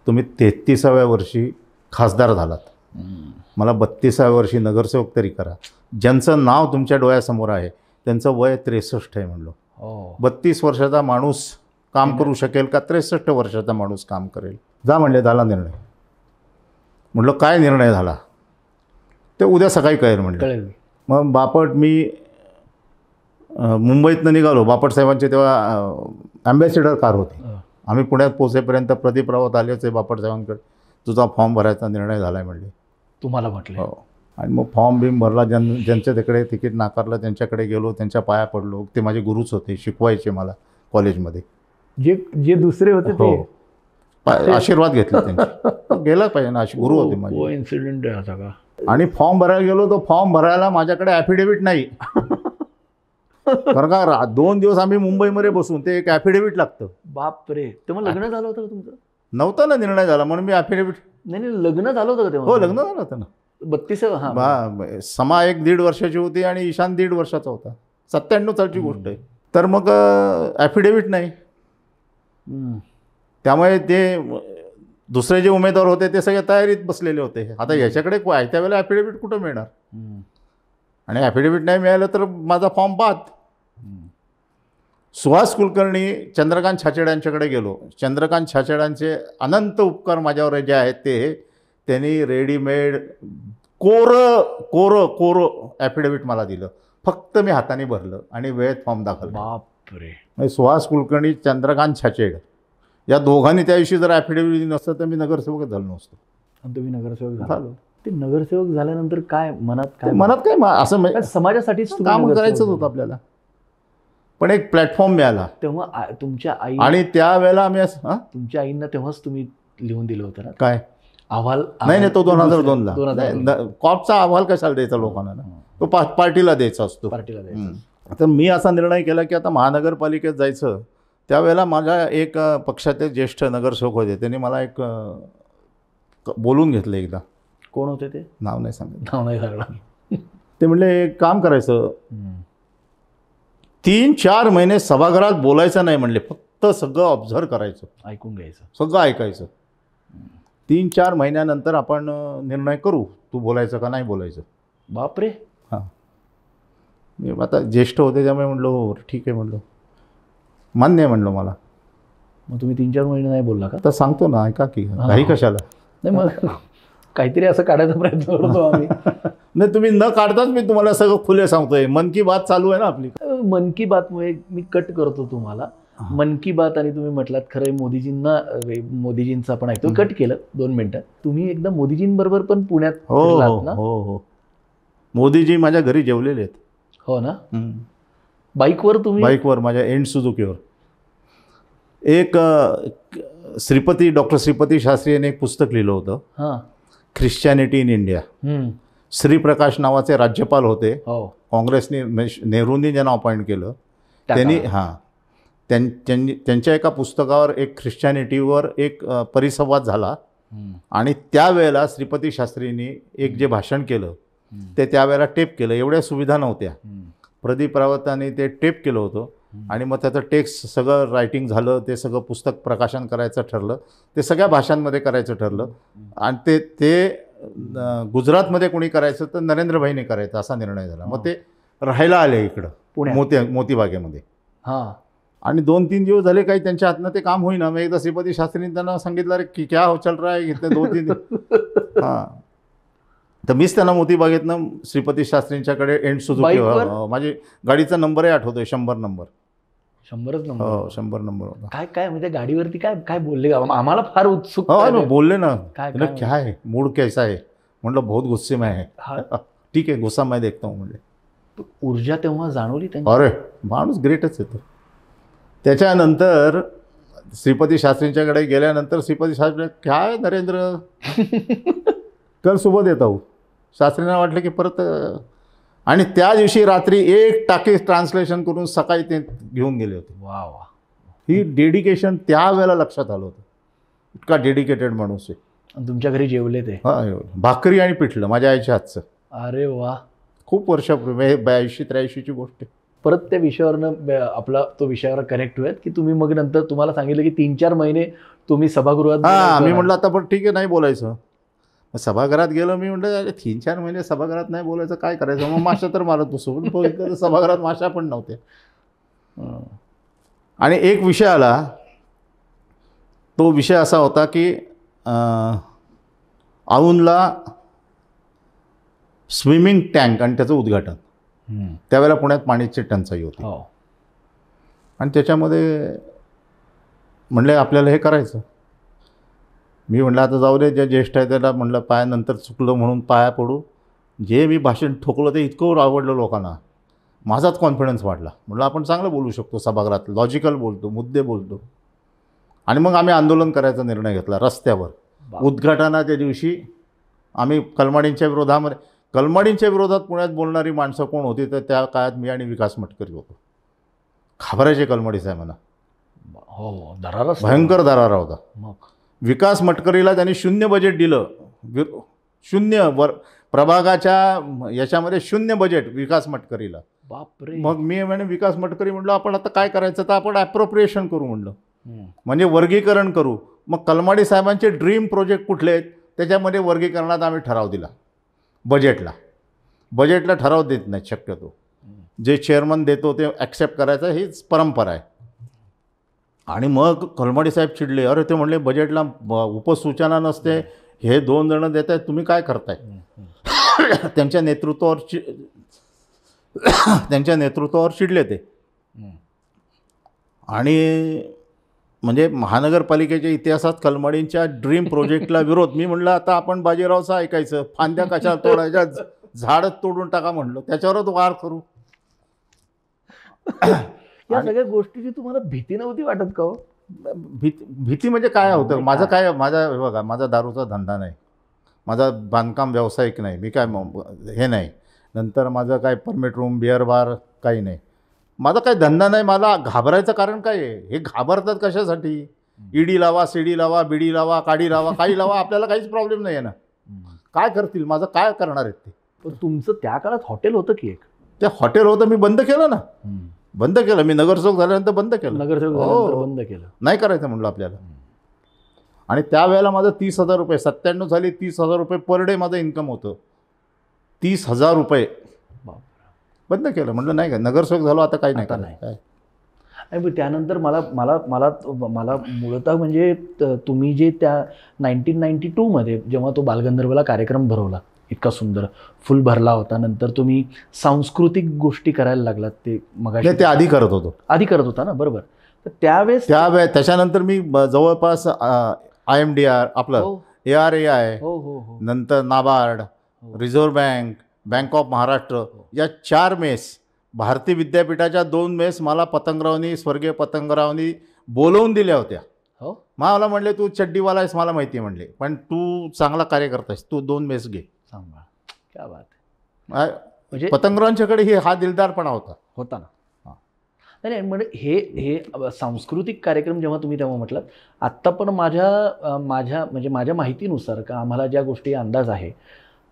तुम्ही 33व्या वर्षी खासदार झालात, मला 32व्या वर्षी नगरसेवक तरी करा. ज्यांचं नाव तुमच्या डोळ्यासमोर आहे त्यांचं वय 63 आहे म्हणलो. 32 वर्षाचा माणूस काम करू शकेल का 63 वर्षाचा माणूस काम करेल? जा म्हणले, झाला निर्णय. म्हटलं काय निर्णय झाला ते उद्या सकाळी कळेल म्हणलं. मग बापट मी मुंबईतनं निघालो. बापट साहेबांचे तेव्हा ॲम्बॅसिडर कार होती. आम्ही पुण्यात पोहोचेपर्यंत प्रदीप रावत आलेच आहे बापट साहेबांकडे, तुझा फॉर्म भरायचा निर्णय झाला आहे म्हणले. तुम्हाला म्हटलं? हो. आणि मग फॉर्म बिम भरला. ज्यांच्या तिकडे तिकीट नाकारलं त्यांच्याकडे गेलो, त्यांच्या पाया पडलो. ते माझे गुरुच होते, शिकवायचे मला कॉलेजमध्ये. जे दुसरे होते ते आशीर्वाद घेतले त्यांचे. गेला पाहिजे ना, अशी गुरु होते माझे. इन्सिडेंट आहे आता का? आणि फॉर्म भरायला गेलो, तो फॉर्म भरायला माझ्याकडे ॲफिडेव्हिट नाही. कारण का 2 दिवस आम्ही मुंबईमध्ये बसून ते एक ॲफिडेव्हिट लागतं. बापरे. तेव्हा लग्न झालं होतं का तुमचं? नव्हतं ना, निर्णय झाला म्हणून मी ॲफिडेव्हिट. नाही, लग्न झालं होतं का तेव्हा? हो, लग्न झालं होतं ना. 32. समा 1-1.5 वर्षाची होती आणि ईशान 1.5 वर्षाचा होता. 97 सालची गोष्ट आहे. तर मग ॲफिडेव्हिट नाही. त्यामुळे ते दुसरे जे उमेदवार होते ते सगळे तयारीत बसलेले होते. आता याच्याकडे त्यावेळेला ॲफिडेव्हिट कुठं मिळणार? आणि ॲफिडेव्हिट नाही मिळालं तर माझा फॉर्म बाद. सुहास कुलकर्णी चंद्रकांत छाचेड्यांच्याकडे गेलो. चंद्रकांत छाचेड्यांचे अनंत उपकार माझ्यावर जे आहेत ते, त्यांनी रेडीमेड कोरं ॲफिडेव्हिट मला दिलं. फक्त मी हाताने भरलं आणि वेळेत फॉर्म दाखल. बापरे. सुहास कुलकर्णी, चंद्रकांत छाचेड या दोघांनी त्या दिवशी जर ॲफिडेव्हिट दिली नसतं तर मी नगरसेवक झालो नसतो. आणि तुम्ही नगरसेवक झालो. ते नगरसेवक झाल्यानंतर काय मनात काय असं समाजासाठीच काम करायचंच होतं आपल्याला. पण एक प्लॅटफॉर्म मिळाला तेव्हा तुमच्या आई. आणि त्यावेळेला आम्ही तुमच्या आईंना तेव्हाच तुम्ही लिहून दिलं होतं ना काय अहवाल? नाही, तो 2002ला. कॉपचा अहवाल कशाला द्यायचा लोकांना ना, तो पार्टीला द्यायचा असतो. तर मी असा निर्णय केला की आता महानगरपालिकेत जायचं. त्यावेळेला माझ्या एक पक्षाचे ज्येष्ठ नगरसेवक होते, त्यांनी मला एक बोलून घेतलं एकदा. कोण होते ते? नाव नाही सांगत. नाव नाही सांगणार. ते म्हणले एक काम करायचं, 3-4 महिने सभागृहात बोलायचं नाही म्हणले, फक्त सगळं ऑब्झर्व करायचं, ऐकून घ्यायचं, सगळं ऐकायचं. 3-4 महिन्यानंतर आपण निर्णय करू, तू बोलायचं का नाही बोलायचं. बापरे. हां, मी आता ज्येष्ठ होते त्यामुळे म्हणलो हो ठीक आहे, म्हणलो मान्य आहे म्हणलो मला. मग तुम्ही 3-4 महिने नाही बोलला का? आता सांगतो ना, ऐका की, काही कशाला. नाही मग काहीतरी असं काढायचा प्रयत्न करतो आम्ही. नाही, तुम्ही न काढताच मी तुम्हाला सगळं खुले सांगतोय. मन की बात चालू आहे ना आपली. मन की बातमुळे मी कट करतो तुम्हाला. मन की बात आणि तुम्ही म्हटलात खरं मोदीजींचा पण ऐकतो, कट केलं 2 मिनिटं. तुम्ही एकदा मोदीजींबरोबर पण पुण्यात फिरलात ना? हो, मोदीजी माझ्या घरी जेवलेले आहेत. हो ना? बाईकवर तुम्ही? बाईकवर, माझ्या एंड सुझुकीवर. एक डॉक्टर श्रीपती शास्त्री यांनी एक पुस्तक लिहिलं होतं, हां, ख्रिश्चॅनिटी इन इंडिया. श्रीप्रकाश नावाचे राज्यपाल होते, काँग्रेसने नेहरूंनी ज्यांना अपॉइंट केलं त्यांनी. त्यांच्या एका पुस्तकावर एक ख्रिश्चॅनिटीवर एक परिसंवाद झाला आणि त्यावेळेला श्रीपती शास्त्रींनी एक जे भाषण केलं ते त्यावेळेला टेप केलं. एवढ्या सुविधा नव्हत्या. प्रदीप रावतांनी ते टेप केलं होतं आणि मग त्याचं टेक्स्ट सगळं रायटिंग झालं. ते सगळं पुस्तक प्रकाशन करायचं ठरलं. ते सगळ्या भाषांमध्ये करायचं ठरलं आणि ते गुजरातमध्ये कोणी करायचं तर नरेंद्रभाईने करायचं असा निर्णय झाला. मग ते राहायला आले इकडं मोतीबागेमध्ये. हां, आणि 2-3 दिवस झाले काही त्यांच्या हातनं ते काम होईना. मग एकदा श्रीपती शास्त्रींनी त्यांना सांगितलं अरे की क्या हो चल रहा है इतने 2-3 दिवस. हां, तर मीच त्यांना मोतीबागेतनं श्रीपती शास्त्रींच्याकडे एंड सुझुकी, माझी गाडीचा नंबरही आठवतोय, 100 नंबर. 100च नंबर? हो, 100 नंबर होता. काय काय म्हणजे गाडीवरती काय काय बोलले? आम्हाला फार उत्सुक. हो, बोलले ना, काय क्या है मूड कैसा है, म्हणलं बहुत गुस्से में है. ठीक आहे, गुस्सा मैं देखता हूँ म्हणले. ऊर्जा तेव्हा जाणवली त्यांची? अरे माणूस ग्रेटच येतो. त्याच्यानंतर श्रीपती शास्त्रींच्याकडे गेल्यानंतर श्रीपती शास्त्री काय नरेंद्र कल सुबह देता हूँ. शास्त्रींना वाटलं की परत, आणि त्या दिवशी रात्री 1 टाकी ट्रान्सलेशन करून सकाळी ते घेऊन गेले होते. वा वा. ही डेडिकेशन त्यावेळेला लक्षात आलं होतं. इतका डेडिकेटेड माणूस आहे. तुमच्या घरी जेवले ते? हां, भाकरी आणि पिठलं माझ्या आईच्या हातचं. अरे वा. खूप वर्षापूर्वी, 82-83ची गोष्ट आहे. परत त्या विषयावरनं आपला तो विषयावर कनेक्ट होऊयात की तुम्ही मग नंतर तुम्हाला सांगितलं की 3-4 महिने तुम्ही सभागृहात. हां, मी म्हटलं आता पण ठीक आहे, नाही बोलायचं. सभागृहात गेलो. मी म्हटलं अरे 3-4 महिने सभागृहात नाही बोलायचं, काय करायचं. मग माशा तर मारत बसू. पण सभागृहात माशा पण नव्हत्या. आणि एक विषय आला. तो विषय असा होता की औंधला स्विमिंग टँक आणि त्याचं उद्घाटन. त्यावेळेला पुण्यात पाण्याची टंचाई होती आणि त्याच्यामध्ये म्हणले आपल्याला हे करायचं. मी म्हटलं आता जाऊ दे, जे ज्येष्ठ आहे त्याला म्हटलं पायानंतर चुकलं म्हणून पाया पडू. जे मी भाषण ठोकलं ते इतकं आवडलं लोकांना, माझाच कॉन्फिडन्स वाढला. म्हटलं आपण चांगलं बोलू शकतो सभागृहात, लॉजिकल बोलतो, मुद्दे बोलतो. आणि मग आम्ही आंदोलन करायचा निर्णय घेतला रस्त्यावर. उद्घाटनाच्या दिवशी आम्ही कलमाडींच्या विरोधात पुण्यात बोलणारी माणसं कोण होती तर त्या काळात मी आणि विकास मटकरी होतो. घाबरायचे कलमाडी साहेबांना. हो, दरारा, भयंकर दरारा होता. मग विकास मटकरीला त्यांनी 0 बजेट दिलं. 0 प्रभागाच्या याच्यामध्ये 0 बजेट विकास मटकरीला. बापरे. मग मी म्हणे विकास मटकरी म्हटलं आपण आता काय करायचं तर आपण ॲप्रोप्रिएशन करू म्हणलं, म्हणजे वर्गीकरण करू. मग कलमाडी साहेबांचे ड्रीम प्रोजेक्ट कुठले आहेत त्याच्यामध्ये वर्गीकरणात आम्ही ठराव दिला. बजेटला ठराव देत नाहीत शक्यतो. जे चेअरमन देतो ते ॲक्सेप्ट करायचं, हीच परंपरा आहे. आणि मग कलमाडी साहेब चिडले. अरे ते म्हणले बजेटला उपसूचना नसते, हे 2 जण देत आहेत, तुम्ही काय करताय. त्यांच्या नेतृत्वावर चिडले ते. आणि म्हणजे महानगरपालिकेच्या इतिहासात कलमाडींच्या ड्रीम प्रोजेक्टला विरोध. मी म्हटलं आता आपण बाजीरावचं ऐकायचं, फांद्या कशा तोडायच्या, झाडच तोडून टाका म्हणलं, त्याच्यावरच वार करू. या सगळ्या गोष्टीची तुम्हाला भीती नव्हती वाटत का हो? भीती म्हणजे काय होतं, माझा दारूचा धंदा नाही, माझा बांधकाम व्यावसायिक नाही, मी काय हे नाही, नंतर माझं काय परमिट रूम, बिअर बार काही नाही, माझा काही धंदा नाही. मला घाबरायचं कारण काय आहे? हे घाबरतात कशासाठी? ईडी लावा, सीडी लावा, बीडी लावा, काडी लावा, काही लावा, आपल्याला काहीच प्रॉब्लेम नाही आहे ना. काय करतील, माझं काय करणार आहेत ते. पण तुमचं त्या काळात हॉटेल होतं की एक? ते हॉटेल होतं, मी बंद केलं ना. बंद केलं मी, नगरसेवक झाल्यानंतर बंद केलं. नगरसेवक झाल्यानंतर बंद केलं. नाही करायचं म्हणलं आपल्याला. आणि त्यावेळेला माझं 30,000 रुपये, 97 साली 30,000 रुपये पर डे माझं इन्कम होतं. 30,000 रुपये बंद केलं. म्हटलं नाही का, नगरसेवक झालो आता काही नाही आता काय. आणि त्यानंतर मला मला मला मला मूळतः म्हणजे तुम्ही जे त्या 1992मध्ये जेव्हा तो बालगंधर्वला कार्यक्रम भरवला, इतका सुंदर फुल भरला होता, नंतर तुम्ही सांस्कृतिक गोष्टी करायला लागलात. ते मगाशी ते आधी करत होतो. आधी करत होता ना, बरोबर. तर त्यावेळेस त्याच्यानंतर मी जवळपास IMDR आपलं ARAI, नंतर NABARD, reserve bank, bank of Maharashtra या 4 मेस, भारती विद्यापीठाच्या 2 मेस मला पतंगरावनी, स्वर्गीय पतंगरावनी बोलवून दिल्या होत्या. हो, मला म्हणले तू चड्डीवाला आहेस मला माहिती आहे म्हणले, पण तू चांगला कार्यकर्ता आहेस, तू 2 मेस घे. सांभाळ. क्या बात आहे. म्हणजे पतंगरावांच्याकडे हा दिलदारपणा होता ना. नाही म्हणजे हे सांस्कृतिक कार्यक्रम जेव्हा तुम्ही तेव्हा म्हटलं, आत्ता पण माझ्या माहितीनुसार का आम्हाला ज्या गोष्टी अंदाज आहे,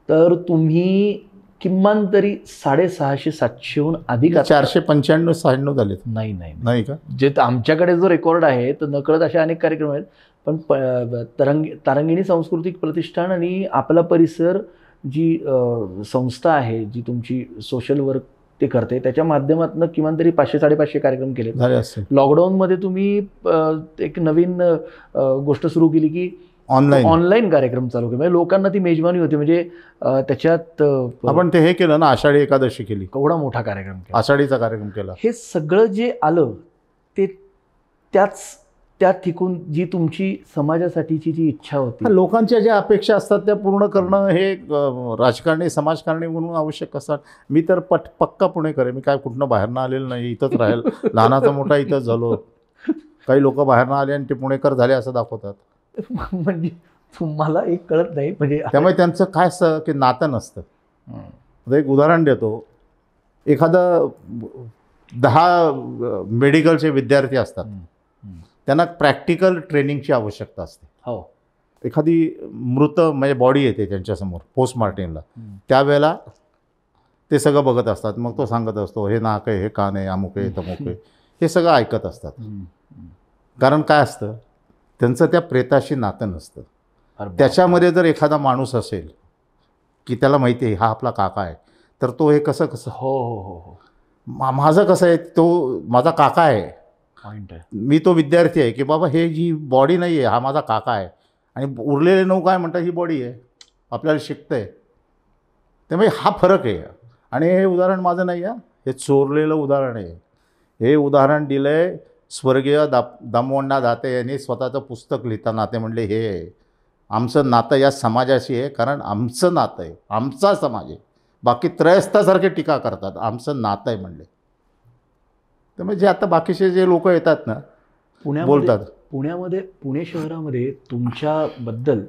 तर तुम्ही किमान तरी 650-700हून अधिक 495-96 झाले. नाही का, जे आमच्याकडे जो रेकॉर्ड आहे तर नकळत असे अनेक कार्यक्रम आहेत. पण तारंगिणी सांस्कृतिक प्रतिष्ठान आणि आपला परिसर जी संस्था आहे, जी तुमची सोशल वर्क ते करते, त्याच्या माध्यमातून किमान तरी 500-550 कार्यक्रम केले झाले असतील. लॉकडाऊनमध्ये तुम्ही एक नवीन गोष्ट सुरू केली की ऑनलाईन कार्यक्रम चालू केले. म्हणजे लोकांना ती मेजवानी होती. म्हणजे त्याच्यात आपण ते हे केलं ना, आषाढी एकादशी केली, केवढा मोठा कार्यक्रम केला, आषाढीचा कार्यक्रम केला. हे सगळं जे आलं ते त्यात ठिकून जी तुमची समाजासाठीची जी इच्छा होती, लोकांच्या ज्या अपेक्षा असतात त्या पूर्ण करणं हे राजकारणी समाजकारणी म्हणून आवश्यक असतात. मी तर पक्का पुणेकर आहे. मी काय कुठनं बाहेरनं आलेलं नाही, इथंच राहील. लहानाचा मोठा इथंच झालो. काही लोक बाहेरनं आले आणि ते पुणेकर झाले असं दाखवतात. म्हणजे तुम्हाला एक कळत नाही. म्हणजे त्यामुळे त्यांचं काय असतं की नातं नसतं. एक उदाहरण देतो. एखादं 10 मेडिकलचे विद्यार्थी असतात, त्यांना प्रॅक्टिकल ट्रेनिंगची आवश्यकता असते. हो, एखादी मृत म्हणजे बॉडी येते त्यांच्यासमोर पोस्टमार्टमला, त्यावेळेला ते सगळं बघत असतात. मग तो सांगत असतो हे नाक आहे, हे कान आहे, अमुक आहे, तमुक आहे, हे सगळं ऐकत असतात. कारण काय असतं, त्यांचं त्या प्रेताशी नातं नसतं. त्याच्यामध्ये जर एखादा माणूस असेल की त्याला माहिती आहे हा आपला काका आहे, तर तो हे कसं हो हो हो हो माझं कसं आहे, तो माझा काका आहे, पॉईंट आहे. मी तो विद्यार्थी आहे की बाबा हे जी बॉडी नाही आहे, हा माझा काका आहे. आणि उरलेले 9 काय म्हणतात ही बॉडी आहे, आपल्याला शिकतं आहे. त्यामुळे हा फरक आहे. आणि हे उदाहरण माझं नाही आहे, हे चोरलेलं उदाहरण आहे. हे उदाहरण दिलं आहे स्वर्गीय दामोअण्णा दाते यांनी स्वतःचं पुस्तक लिहिताना. ते म्हणले हे आमचं नातं या समाजाशी आहे, कारण आमचं नातं आहे, आमचा समाज आहे. बाकी त्रयस्थासारखे टीका करतात, आमचं नातं आहे म्हणले. त्यामुळे जे आता बाकीचे जे लोक येतात ना बोलतात, पुणे शहरामध्ये तुमच्याबद्दल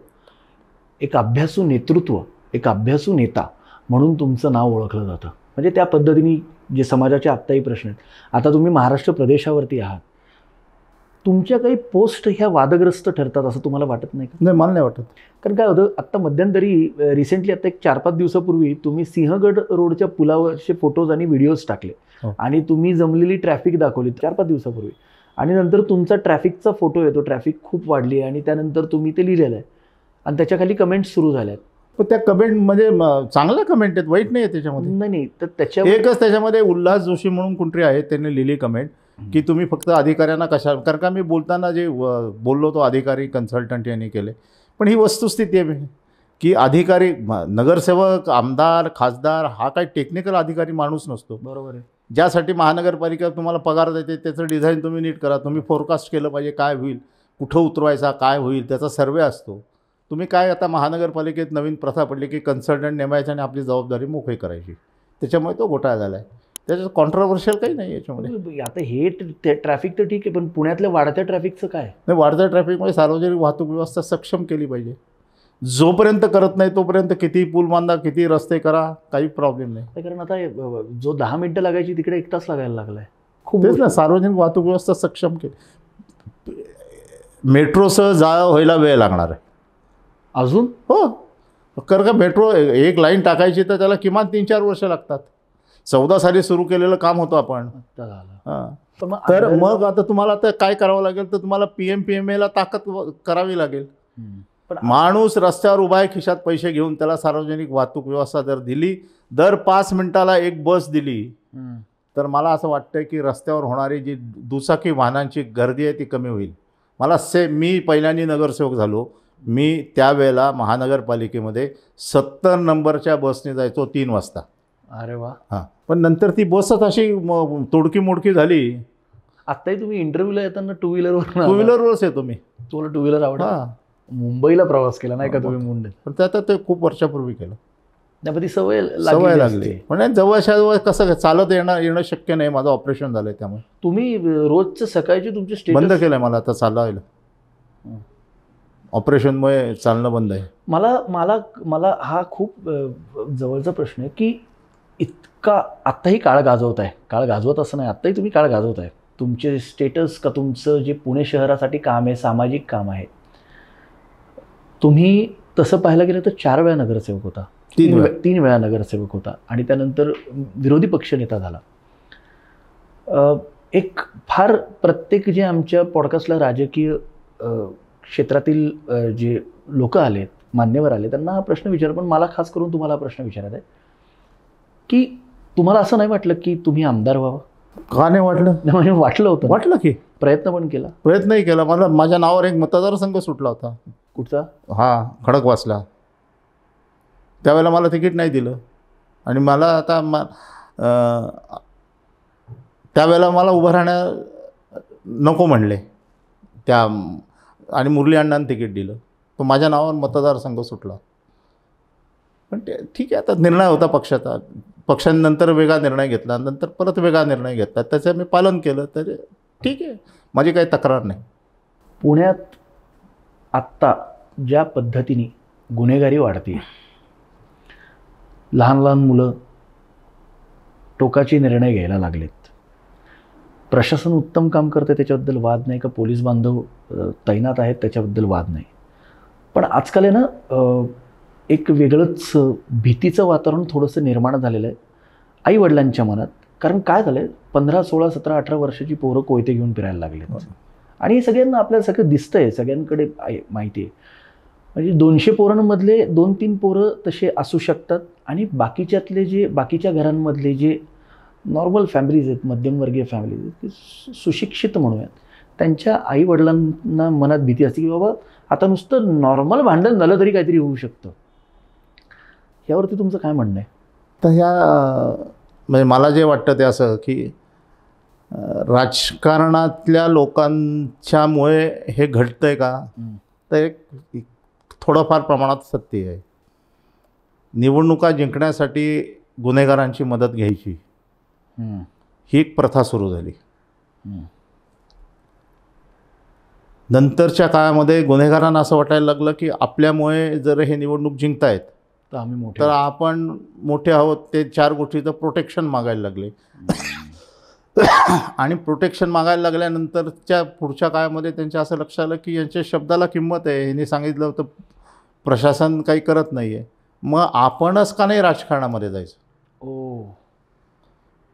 एक अभ्यासू नेतृत्व, एक अभ्यासू नेता म्हणून तुमचं नाव ओळखलं जातं. म्हणजे त्या पद्धतीने जे समाजाचे आत्ताही प्रश्न आहेत. आता तुम्ही महाराष्ट्र प्रदेशावरती आहात, तुमच्या काही पोस्ट ह्या वादग्रस्त ठरतात असं तुम्हाला वाटत नाही का? नाही, मला नाही वाटत. कारण काय होतं, आत्ता मध्यंतरी रिसेंटली आता एक 4-5 दिवसापूर्वी तुम्ही सिंहगड रोडच्या पुलावरचे फोटोज आणि व्हिडिओज टाकले आणि तुम्ही जमलेली ट्रॅफिक दाखवली 4-5 दिवसापूर्वी. आणि नंतर तुमचा ट्रॅफिकचा फोटो येतो, ट्रॅफिक खूप वाढली आणि त्यानंतर तुम्ही ते लिहिलेलं आहे आणि त्याच्याखाली कमेंट्स सुरू झाल्यात. पण त्या कमेंट म्हणजे चांगल्या कमेंट आहेत, वाईट नाही आहे त्याच्यामध्ये. नाही, तर एकच त्याच्यामध्ये उल्हास जोशी म्हणून कोणतरी आहे, त्यांनी लिहिली कमेंट की तुम्ही फक्त अधिकाऱ्यांना कशा, कारण का मी बोलताना जे बोललो तो अधिकारी कन्सल्टंट यांनी केले. पण ही वस्तुस्थिती आहे की अधिकारी, नगरसेवक, आमदार, खासदार हा काही टेक्निकल अधिकारी माणूस नसतो. बरोबर आहे. ज्यासाठी महानगरपालिका तुम्हाला पगार देते त्याचं डिझाईन तुम्ही नीट करा, तुम्ही फोरकास्ट केलं पाहिजे, काय होईल, कुठं उतरवायचा, काय होईल, त्याचा सर्वे असतो. तुम्ही काय आता महानगरपालिकेत नवीन प्रथा पडली की कन्सल्टंट नेमायचं आणि आपली जबाबदारी मोकळी करायची. त्याच्यामुळे तो घोटाळा झाला आहे. त्याच्यात कॉन्ट्रोवर्शियल काही नाही याच्यामध्ये. आता हे ट्रॅफिक तर ठीक आहे, पण पुण्यातल्या वाढत्या ट्रॅफिकचं काय? नाही, वाढत्या ट्रॅफिकमुळे सार्वजनिक वाहतूक व्यवस्था सक्षम केली पाहिजे. जोपर्यंत करत नाही तोपर्यंत किती पूल बांधा, किती रस्ते करा, काही प्रॉब्लेम नाही. कारण आता जो 10 मिनिटं लागायची तिकडे 1 तास लागायला लागलाय. खूप तेच ना, सार्वजनिक वाहतूक व्यवस्था सक्षम केली. मेट्रोसह व्हायला वेळ लागणार आहे अजून. हो, कारण का मेट्रो एक लाईन टाकायची तर त्याला किमान 3-4 वर्ष लागतात. 14 साली सुरू केलेलं काम होतं आपण. आत्ता झालं. हां. पण मग तर अंडर- मग आता तुम्हाला तर काय करावं लागेल, तर तुम्हाला PMPMA ताकद करावी लागेल. पण माणूस रस्त्यावर उभा आहे, खिशात पैसे घेऊन, त्याला सार्वजनिक वाहतूक व्यवस्था जर दिली, दर 5 मिनिटाला एक बस दिली, तर मला असं वाटतं की रस्त्यावर होणारी जी दुचाकी वाहनांची गर्दी आहे ती कमी होईल. मी पहिल्यांदा नगरसेवक झालो. मी त्यावेळेला महानगरपालिकेमध्ये 70 नंबरच्या बसने जायचो 3 वाजता. अरे वा. हां. पण नंतर ती बसच अशी तोडकी मोडकी झाली. आत्ताही तुम्ही इंटरव्ह्यूला येताना टू व्हीलरवर 2 व्हीलरवरच येतो मी. तुम्हाला टू व्हीलर आवडत? हां. मुंबईला प्रवास केला नाही का तुम्ही मुंबईत? पण ते आता ते खूप वर्षापूर्वी केलं. त्यामध्ये सवय सवय लागली. असते. पण जवळच्या जवळ कसं चालत येणं शक्य नाही. माझं ऑपरेशन झालंय त्यामुळे तुम्ही रोजचं सकाळचे तुमचे बंद स्टेटस केलंय मला आता चालायला. ऑपरेशनमुळे चालणं बंद आहे. मला मला मला हा खूप जवळचा प्रश्न आहे की इतका आत्ताही काळ गाजवत आहे. काळ गाजवत असं नाही, आत्ताही तुम्ही काळ गाजवत आहे. तुमचे स्टेटस का तुमचं जे पुणे शहरासाठी काम आहे, सामाजिक काम आहे, तुम्ही तसं पाहायला गेलं तर 4 वेळा नगरसेवक होता. 3 वेळा नगरसेवक होता आणि त्यानंतर विरोधी पक्षनेता झाला. एक फार प्रत्येक जे आमच्या पॉडकास्टला राजकीय क्षेत्रातील जे लोक आलेत, मान्यवर आले, त्यांना हा प्रश्न विचार, पण मला खास करून तुम्हाला हा प्रश्न विचारायचा आहे की तुम्हाला असं नाही वाटलं की तुम्ही आमदार व्हावं? का नाही वाटलं? म्हणजे वाटलं होतं, वाटलं की प्रयत्न पण केला. प्रयत्नही केला. मला माझ्या नावावर एक मतदारसंघ सुटला होता. कुठचा? हा, खडकवासला. त्यावेळेला मला तिकीट नाही दिलं आणि मला आता त्यावेळेला मला उभं राहण्या नको म्हणले त्या, आणि मुरली अण्णांनी तिकीट दिलं. तो माझ्या नावावर मतदारसंघ सुटला. पण ते ठीक आहे, आता निर्णय होता पक्षाचा. पक्षानंतर वेगळा निर्णय घेतला, नंतर परत वेगळा निर्णय घेतला, त्याचं मी पालन केलं. तर ठीक आहे, माझी काही तक्रार नाही. पुण्यात आत्ता ज्या पद्धतीने गुन्हेगारी वाढते, लहान लहान मुलं टोकाचे निर्णय घ्यायला लागलेत, प्रशासन उत्तम काम करते त्याच्याबद्दल वाद नाही, का पोलीस बांधव तैनात आहेत त्याच्याबद्दल वाद नाही, पण आजकाल आहे ना एक वेगळंच भीतीचं वातावरण थोडंसं निर्माण झालेलं आहे आईवडिलांच्या मनात. कारण काय झालं आहे, 15, 16, 17, 18 वर्षाची पोरं कोयते घेऊन फिरायला लागलेत आणि हे सगळ्यांना आपल्याला सगळं दिसतं आहे, सगळ्यांकडे माहिती आहे. म्हणजे 200 पोरांमधले 2-3 पोरं तसे असू शकतात आणि बाकीच्या घरांमधले जे नॉर्मल फॅमिलीज आहेत, मध्यमवर्गीय फॅमिलीज आहेत, ते सुशिक्षित म्हणूयात, त्यांच्या आईवडिलांना मनात भीती असते की बाबा आता नुसतं नॉर्मल भांडण झालं तरी काहीतरी होऊ शकतं. यावरती तुमचं काय म्हणणं आहे? तर म्हणजे मला जे वाटतं ते असं की राजकारणातल्या लोकांच्यामुळे हे घडतं आहे का, तर एक थोडंफार प्रमाणात सत्य आहे. निवडणुका जिंकण्यासाठी गुन्हेगारांची मदत घ्यायची ही एक प्रथा सुरू झाली. नंतरच्या काळामध्ये गुन्हेगारांना असं वाटायला लागलं की आपल्यामुळे जर हे निवडणूक जिंकतायत तर आपण मोठे आहोत. ते 4 गोष्टीचं प्रोटेक्शन मागायला लागले आणि प्रोटेक्शन मागायला लागल्यानंतरच्या पुढच्या काळामध्ये त्यांच्या असं लक्षात आलं की यांच्या शब्दाला किंमत आहे. यांनी सांगितलं होतं प्रशासन काही करत नाही आहे, मग आपणच का नाही राजकारणामध्ये जायचं?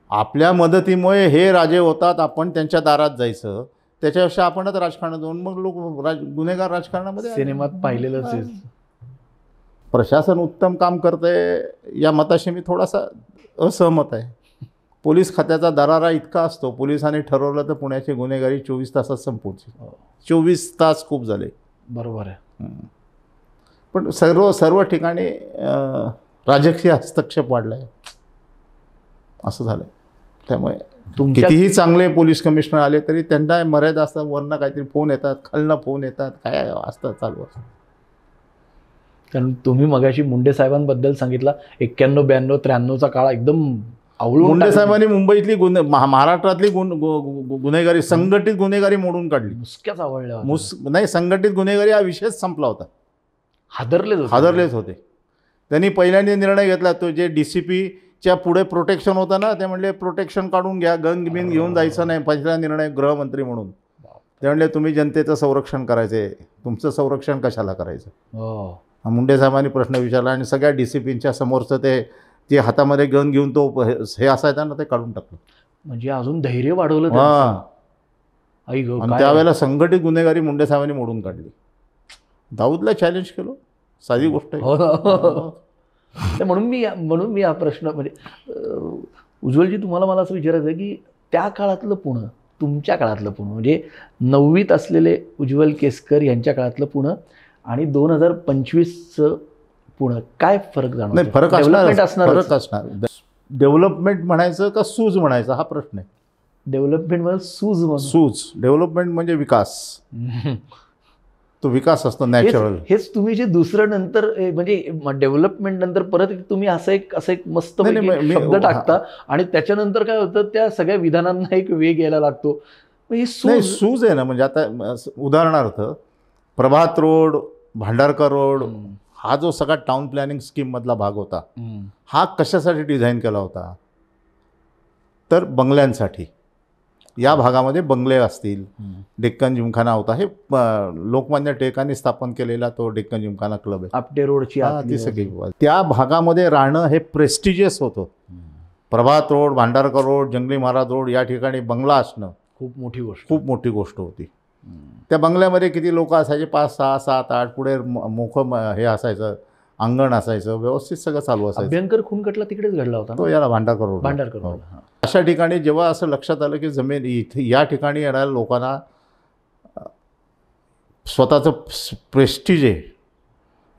आपल्या मदतीमुळे हे राजे होतात, आपण त्यांच्या दारात जायचं, त्याच्यापेक्षा आपणच राजकारणात जाऊन मग लोक गुन्हेगार राजकारणामध्ये. सिनेमात पाहिलेलंच आहे. प्रशासन उत्तम काम करतंय या मताशी मी थोडासा असहमत आहे. पोलीस खात्याचा दरारा इतका असतो, पोलिसांनी ठरवलं तर पुण्याची गुन्हेगारी 24 तासात संपवची. 24 तास खूप झाले. बरोबर आहे. पण सर्व ठिकाणी राजकीय हस्तक्षेप वाढला आहे असं झालं. त्यामुळे कितीही चांगले पोलीस कमिशनर आले तरी त्यांना मर्यादा असतात. वरनं काहीतरी फोन येतात, खालनं फोन येतात, काय असतं चालू असतं. कारण तुम्ही मगाशी मुंडे साहेबांबद्दल सांगितला, 91, 92, 93चा काळ एकदम आवळून. मुंडे साहेबांनी मुंबईतली महाराष्ट्रातली गुन्हेगारी, संघटित गुन्हेगारी मोडून काढली. मुसक्याच आवडल्या. नाही, संघटित गुन्हेगारी हा विषयच संपला होता. हादरलेच होते. त्यांनी पहिल्यांदा निर्णय घेतला, तो जे DCPच्या पुढे प्रोटेक्शन होतं ना, ते म्हणले प्रोटेक्शन काढून घ्या, गन बिन घेऊन जायचं नाही. पहिला निर्णय गृहमंत्री म्हणून ते म्हणले तुम्ही जनतेचं संरक्षण करायचं आहे, तुमचं संरक्षण कशाला करायचं. मुंडे साहेबांनी प्रश्न विचारला आणि सगळ्या DCPच्या समोरचं ते हातामध्ये गन घेऊन तो हे असायचं ना, ते काढून टाकलं. म्हणजे अजून धैर्य वाढवलं त्यांचं. हां. आई गं, आणि काय? त्यावेळेला संघटित गुन्हेगारी मुंडे साहेबांनी मोडून काढली. दाऊदला चॅलेंज केलं, साधी गोष्ट आहे. हो ना. तर म्हणून मी हा प्रश्न म्हणजे उज्ज्वलजी तुम्हाला मला असं विचारायचं आहे की त्या काळातलं पुणं, तुमच्या काळातलं पुणं, म्हणजे 9वीत असलेले उज्ज्वल केसकर यांच्या काळातलं पुणं आणि 2025चं पुणं, काय फरक जाणवतो? नाही, फरक डेव्हलपमेंट असणार. असणार. फरक असणार. डेव्हलपमेंट म्हणायचं का सूज म्हणायचं हा प्रश्न आहे. डेव्हलपमेंट म्हणजे सूज. डेव्हलपमेंट म्हणजे विकास. तो विकास असतो नॅचरल. हेच तुम्ही जे दुसरं नंतर म्हणजे डेव्हलपमेंट नंतर परत तुम्ही असं एक मस्त शब्द टाकता आणि त्याच्यानंतर काय होतं, त्या सगळ्या विधानांना एक वेग यायला लागतो. नाही, सूज आहे ना. म्हणजे आता उदाहरणार्थ प्रभात रोड, भांडारकर रोड हा जो सगळा टाउन प्लॅनिंग स्कीम मधला भाग होता, हा कशासाठी डिझाईन केला होता? तर बंगल्यांसाठी. या भागामध्ये बंगले असतील. डेक्कन जिमखाना होता, हे लोकमान्य टिळकांनी स्थापन केलेला तो डेक्कन जिमखाना क्लब आहे. आपटे रोडची ती सगळी. त्या भागामध्ये राहणं हे प्रेस्टिजियस होतं. प्रभात रोड, भांडारकर रोड, जंगली महाराज रोड या ठिकाणी बंगला असणं खूप मोठी गोष्ट होती. त्या बंगल्यामध्ये किती लोक असायचे? 5, 6, 7, 8. पुढे मोठं हे असायचं, अंगण असायचं, व्यवस्थित सगळं चालू असायचं. अभ्यंकर खून खटला तिकडेच घडला होता तो याला भांडारकर रोड. अशा ठिकाणी जेव्हा असं लक्षात आलं की जमीन इथे या ठिकाणी येणाऱ्या लोकांना स्वतःचं प्रेस्टिज आहे,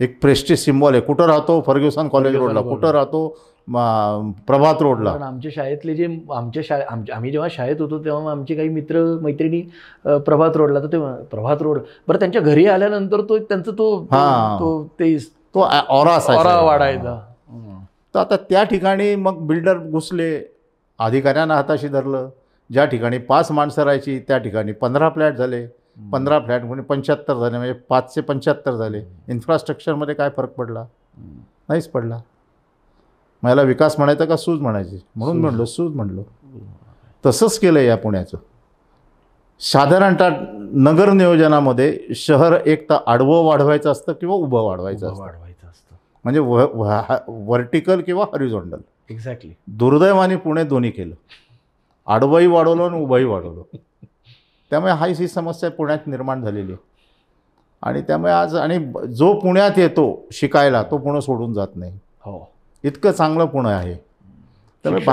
एक प्रेस्टिज सिम्बॉल आहे. कुठं राहतो? फर्ग्युसन कॉलेज रोडला. कुठं राहतो? प्रभात रोडला. आमच्या शाळेतले जे आम्ही जेव्हा शाळेत होतो तेव्हा आमचे काही मित्र मैत्रिणी प्रभात रोडला. तर ते प्रभात रोड बरं, त्यांच्या घरी आल्यानंतर तो त्यांचा तो ऑरा वाढायचा. तर आता त्या ठिकाणी मग बिल्डर घुसले, अधिकाऱ्यांना हाताशी धरलं. ज्या ठिकाणी 5 माणसं राहायची त्या ठिकाणी 15 फ्लॅट झाले. 15 फ्लॅट म्हणजे 75 झाले, म्हणजे 5 ते 75 झाले. इन्फ्रास्ट्रक्चरमध्ये काय फरक पडला? नाहीच पडला. मग याला विकास म्हणायचा का सूज म्हणायची? म्हणून सूज म्हणलो. तसंच केलं या पुण्याचं. साधारणतः नगर नियोजनामध्ये शहर एक तर आडवं वाढवायचं असतं किंवा उभं वाढवायचं असतं. म्हणजे व्हर्टिकल किंवा हॉरिझॉन्टल. एक्झॅक्टली. दुर्दैवाने पुणे दोन्ही केलं. आडवंही वाढवलं आणि उभंही वाढवलं. त्यामुळे ही समस्या पुण्यात निर्माण झालेली आहे. आणि त्यामुळे आज आणि जो पुण्यात येतो शिकायला तो पुणे सोडून जात नाही. हो, इतकं चांगलं पुणे आहे. त्यामुळे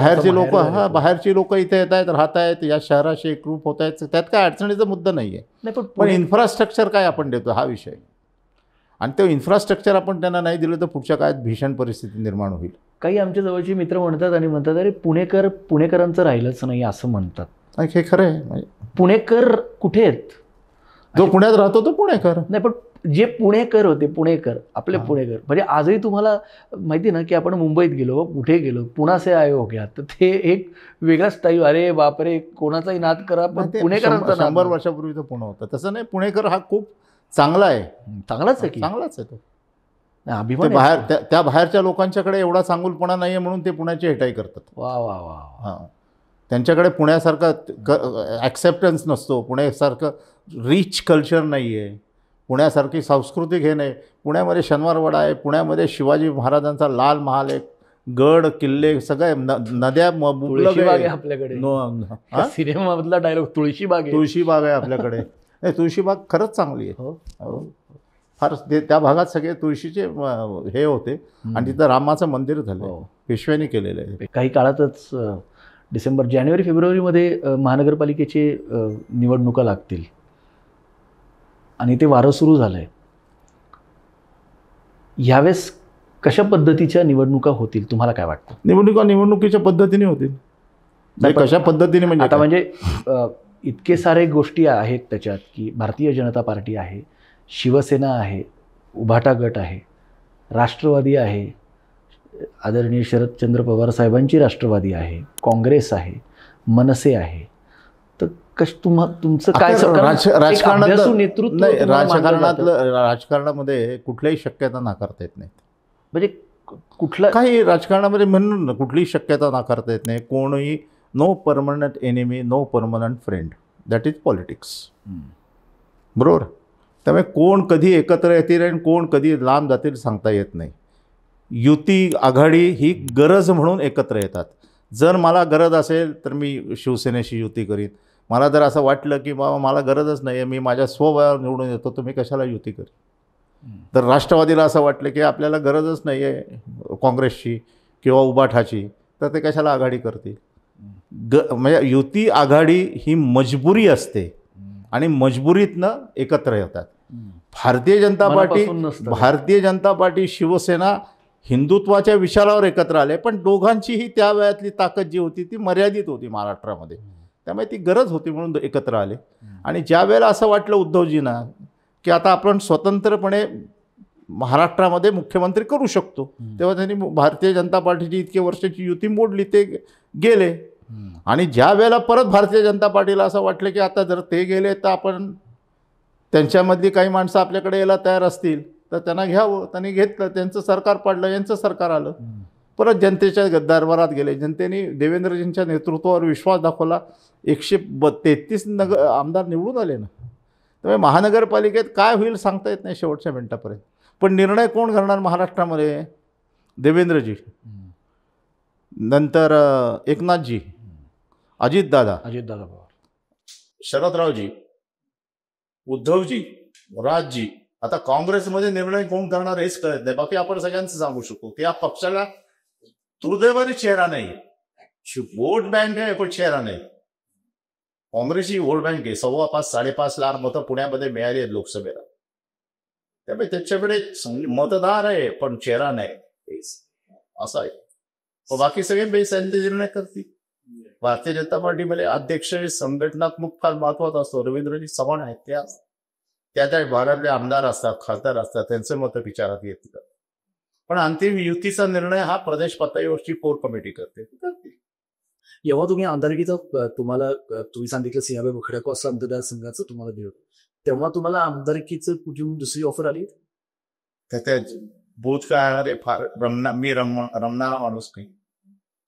बाहेरची लोक इथे येत आहेत, राहत आहेत, या शहराशी एकरूप होत आहेत. त्यात काय अडचणीचा मुद्दा नाही आहे. पण इन्फ्रास्ट्रक्चर काय आपण देतो हा विषय. आणि ते इन्फ्रास्ट्रक्चर आपण त्यांना नाही दिलं तर पुढच्या काळात भीषण परिस्थिती निर्माण होईल. काही आमच्या जवळचे मित्र म्हणतात अरे पुणेकरांचं राहिलंच नाही असं म्हणतात. हे खरं आहे. पुणेकर कुठे आहेत? जो पुण्यात राहतो तो पुणेकर नाही, पण जे पुणेकर होते, पुणेकर आपले पुणेकर, म्हणजे आजही तुम्हाला माहिती ना की आपण मुंबईत गेलो, कुठे गेलो, पुणा से आए हो गया, तर ते एक वेगळा स्टाईल. अरे बापरे, कोणाचाही नाद करा पण पुणेकरांचा. 100 वर्षापूर्वीचं पुणे होतं. तसं नाही, पुणेकर हा खूप चांगला आहे. चांगलाच आहे की? चांगलाच आहे तो. अभिमान. त्या बाहेरच्या लोकांच्याकडे एवढा चांगुलपणा नाही आहे म्हणून ते पुण्याची हेटाई करतात. वा वा वा. हां, त्यांच्याकडे पुण्यासारखं ॲक्सेप्टन्स नसतो. पुण्यासारखं रिच कल्चर नाही आहे. पुण्यासारखी सांस्कृतिक हे नाही. पुण्यामध्ये शनिवारवाडा आहे. पुण्यामध्ये शिवाजी महाराजांचा लाल महाल आहे, गड किल्ले सगळे, नद्या, तुळशीबाग आहे आपल्याकडे. सिनेमामधला डायलॉग तुळशीबाग आहे आपल्याकडे. नाही, तुळशीबाग खरंच चांगली आहे. फार त्या भागात सगळे तुळशीचे हे होते आणि तिथं रामाचं मंदिर झालं, पेशव्यांनी केलेलं आहे. काही काळातच जानेवारी फेब्रुवारीमध्ये महानगरपालिकेचे निवडणुका लागतील आणि ते वारं सुरू झालं आहे. यावेळेस कशा पद्धतीच्या निवडणुका होतील तुम्हाला काय वाटतं? निवडणुकीच्या पद्धतीने होतील. कशा पद्धतीने म्हणजे आता म्हणजे इतके सारे गोष्टी आहेत त्याच्यात की भारतीय जनता पार्टी आहे, शिवसेना आहे, उभाटा गट आहे, राष्ट्रवादी आहे, आदरणीय शरदचंद्र पवार साहेबांची राष्ट्रवादी आहे, काँग्रेस आहे, मनसे आहे. तर तुमचं काय राजकारणामध्ये कुठल्याही शक्यता नाकारता येत नाहीत. म्हणजे कुठलं काही राजकारणामध्ये म्हणून कुठलीही शक्यता नाकारता येत नाही. कोणीही no permanent enemy, no permanent friend. That is politics. बरोबर. त्यामुळे कोण कधी एकत्र येतील आणि कोण कधी लांब जातील सांगता येत नाही. युती आघाडी ही गरज म्हणून एकत्र येतात. जर मला गरज असेल तर मी शिवसेनेशी युती करीन. मला जर असं वाटलं की बाबा मला गरजच नाही आहे, मी माझ्या स्वबळावर निवडून येतो, तर मी कशाला युती करीन. तर राष्ट्रवादीला असं वाटलं की आपल्याला गरजच नाही आहे काँग्रेसची किंवा उबाठाची, तर ते कशाला आघाडी करतील. म्हणजे युती आघाडी ही मजबुरी असते आणि मजबुरीतनं एकत्र येतात. भारतीय जनता पार्टी शिवसेना हिंदुत्वाच्या विचारावर एकत्र आले, पण दोघांचीही त्या वेळातली ताकद जी होती ती मर्यादित होती महाराष्ट्रामध्ये. त्यामुळे ती गरज होती म्हणून एकत्र आले. आणि ज्या वेळेला असं वाटलं उद्धवजींना की आता आपण स्वतंत्रपणे महाराष्ट्रामध्ये मुख्यमंत्री करू शकतो, तेव्हा त्यांनी भारतीय जनता पार्टीची इतके वर्षाची युती मोडली, ते गेले. आणि ज्या वेळेला परत भारतीय जनता पार्टीला असं वाटलं की आता जर ते गेले तर आपण त्यांच्यामधली काही माणसं आपल्याकडे यायला तयार असतील तर त्यांना घ्यावं. त्यांनी घेतलं, त्यांचं सरकार पडलं, यांचं सरकार आलं. परत जनतेच्या दरबारात गेले, जनतेने देवेंद्रजींच्या नेतृत्वावर विश्वास दाखवला, 133 आमदार निवडून आले ना. त्यामुळे महानगरपालिकेत काय होईल सांगता येत नाही शेवटच्या मिनिटापर्यंत. पण निर्णय कोण करणार महाराष्ट्रामध्ये? देवेंद्रजी, नंतर एकनाथजी, अजितदादा पवार, शरदरावजी, उद्धवजी, राजजी. आता काँग्रेसमध्ये निर्णय कोण करणार हेच कळत नाही. बाकी आपण सगळ्यांचं सांगू शकतो की या पक्षाला दुर्दैवाने चेहरा नाही, वोट बँक आहे पण चेहरा नाही. काँग्रेसची वोट बँक आहे, 5.5 लाख मतं पुण्यामध्ये मिळाली आहेत लोकसभेला. त्यामुळे त्याच्याकडे मतदार आहे पण चेहरा नाही, असं आहे. बाकी सगळे बेसायले निर्णय करतील. भारतीय जनता पार्टीमध्ये अध्यक्ष संघटनात्मक फार महत्वाचा असतो. रवींद्रजी चव्हाण आहेत, त्या भागातले आमदार असतात, खासदार असतात, त्यांचे मतं विचारात येतात. पण अंतिम युतीचा निर्णय हा प्रदेश पातळीवरची कोर कमिटी करते. जेव्हा तुम्ही आमदारकीचा तुम्ही सांगितलं सिंहभाई खडको असं मतदारसंघाचं तुम्हाला दिलं, तेव्हा तुम्हाला आमदारकीचं कुठे दुसरी ऑफर आली? त्या बोध काय फार मी रमणारा माणूस नाही.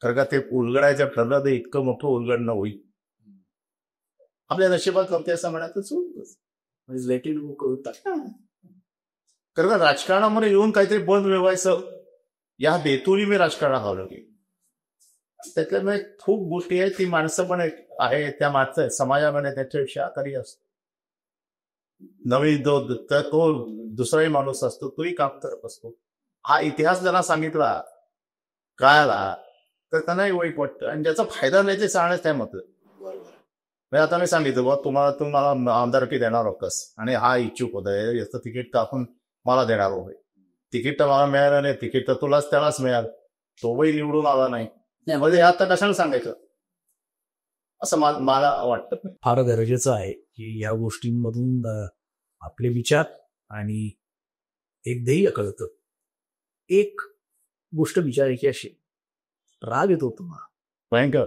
कारण का ते उलगडायचं ठरलं तर इतकं मोठं उलगडणं होईल. आपल्या नशिबात करते असं म्हणायचं कारण का राजकारणामध्ये येऊन काहीतरी बंद मिळवायचं या हेतूने मी राजकारणात आलो की त्याच्यामुळे खूप गोष्टी आहेत. ती माणसं पण आहे, त्या माणसं समाजामध्ये त्याच्याविषयी आकारी असतो. नवीन तो दुसराही माणूस असतो, तोही काम करत असतो. हा इतिहास त्यांना सांगितला कळाला तर त्यांनाही वाईट वाटतं आणि ज्याचा फायदा नाही ते सांगण्यास काय मत. म्हणजे आता मी सांगितलं बा तुम्हाला आमदारकी देणार होतस आणि हा इच्छुक होता, याचं तिकीट कापून मला देणार होय. तिकीट तर मला मिळालं नाही, तिकीट तर तुलाच त्यालाच मिळालं, तोही निवडून आला नाही. म्हणजे आता कशाला सांगायचं असं मला वाटतं. फार गरजेचं आहे की या गोष्टींमधून आपले विचार आणि एक ध्येय कळतं. एक गोष्ट विचारायची अशी, राग येतो तुम्हाला भयंकर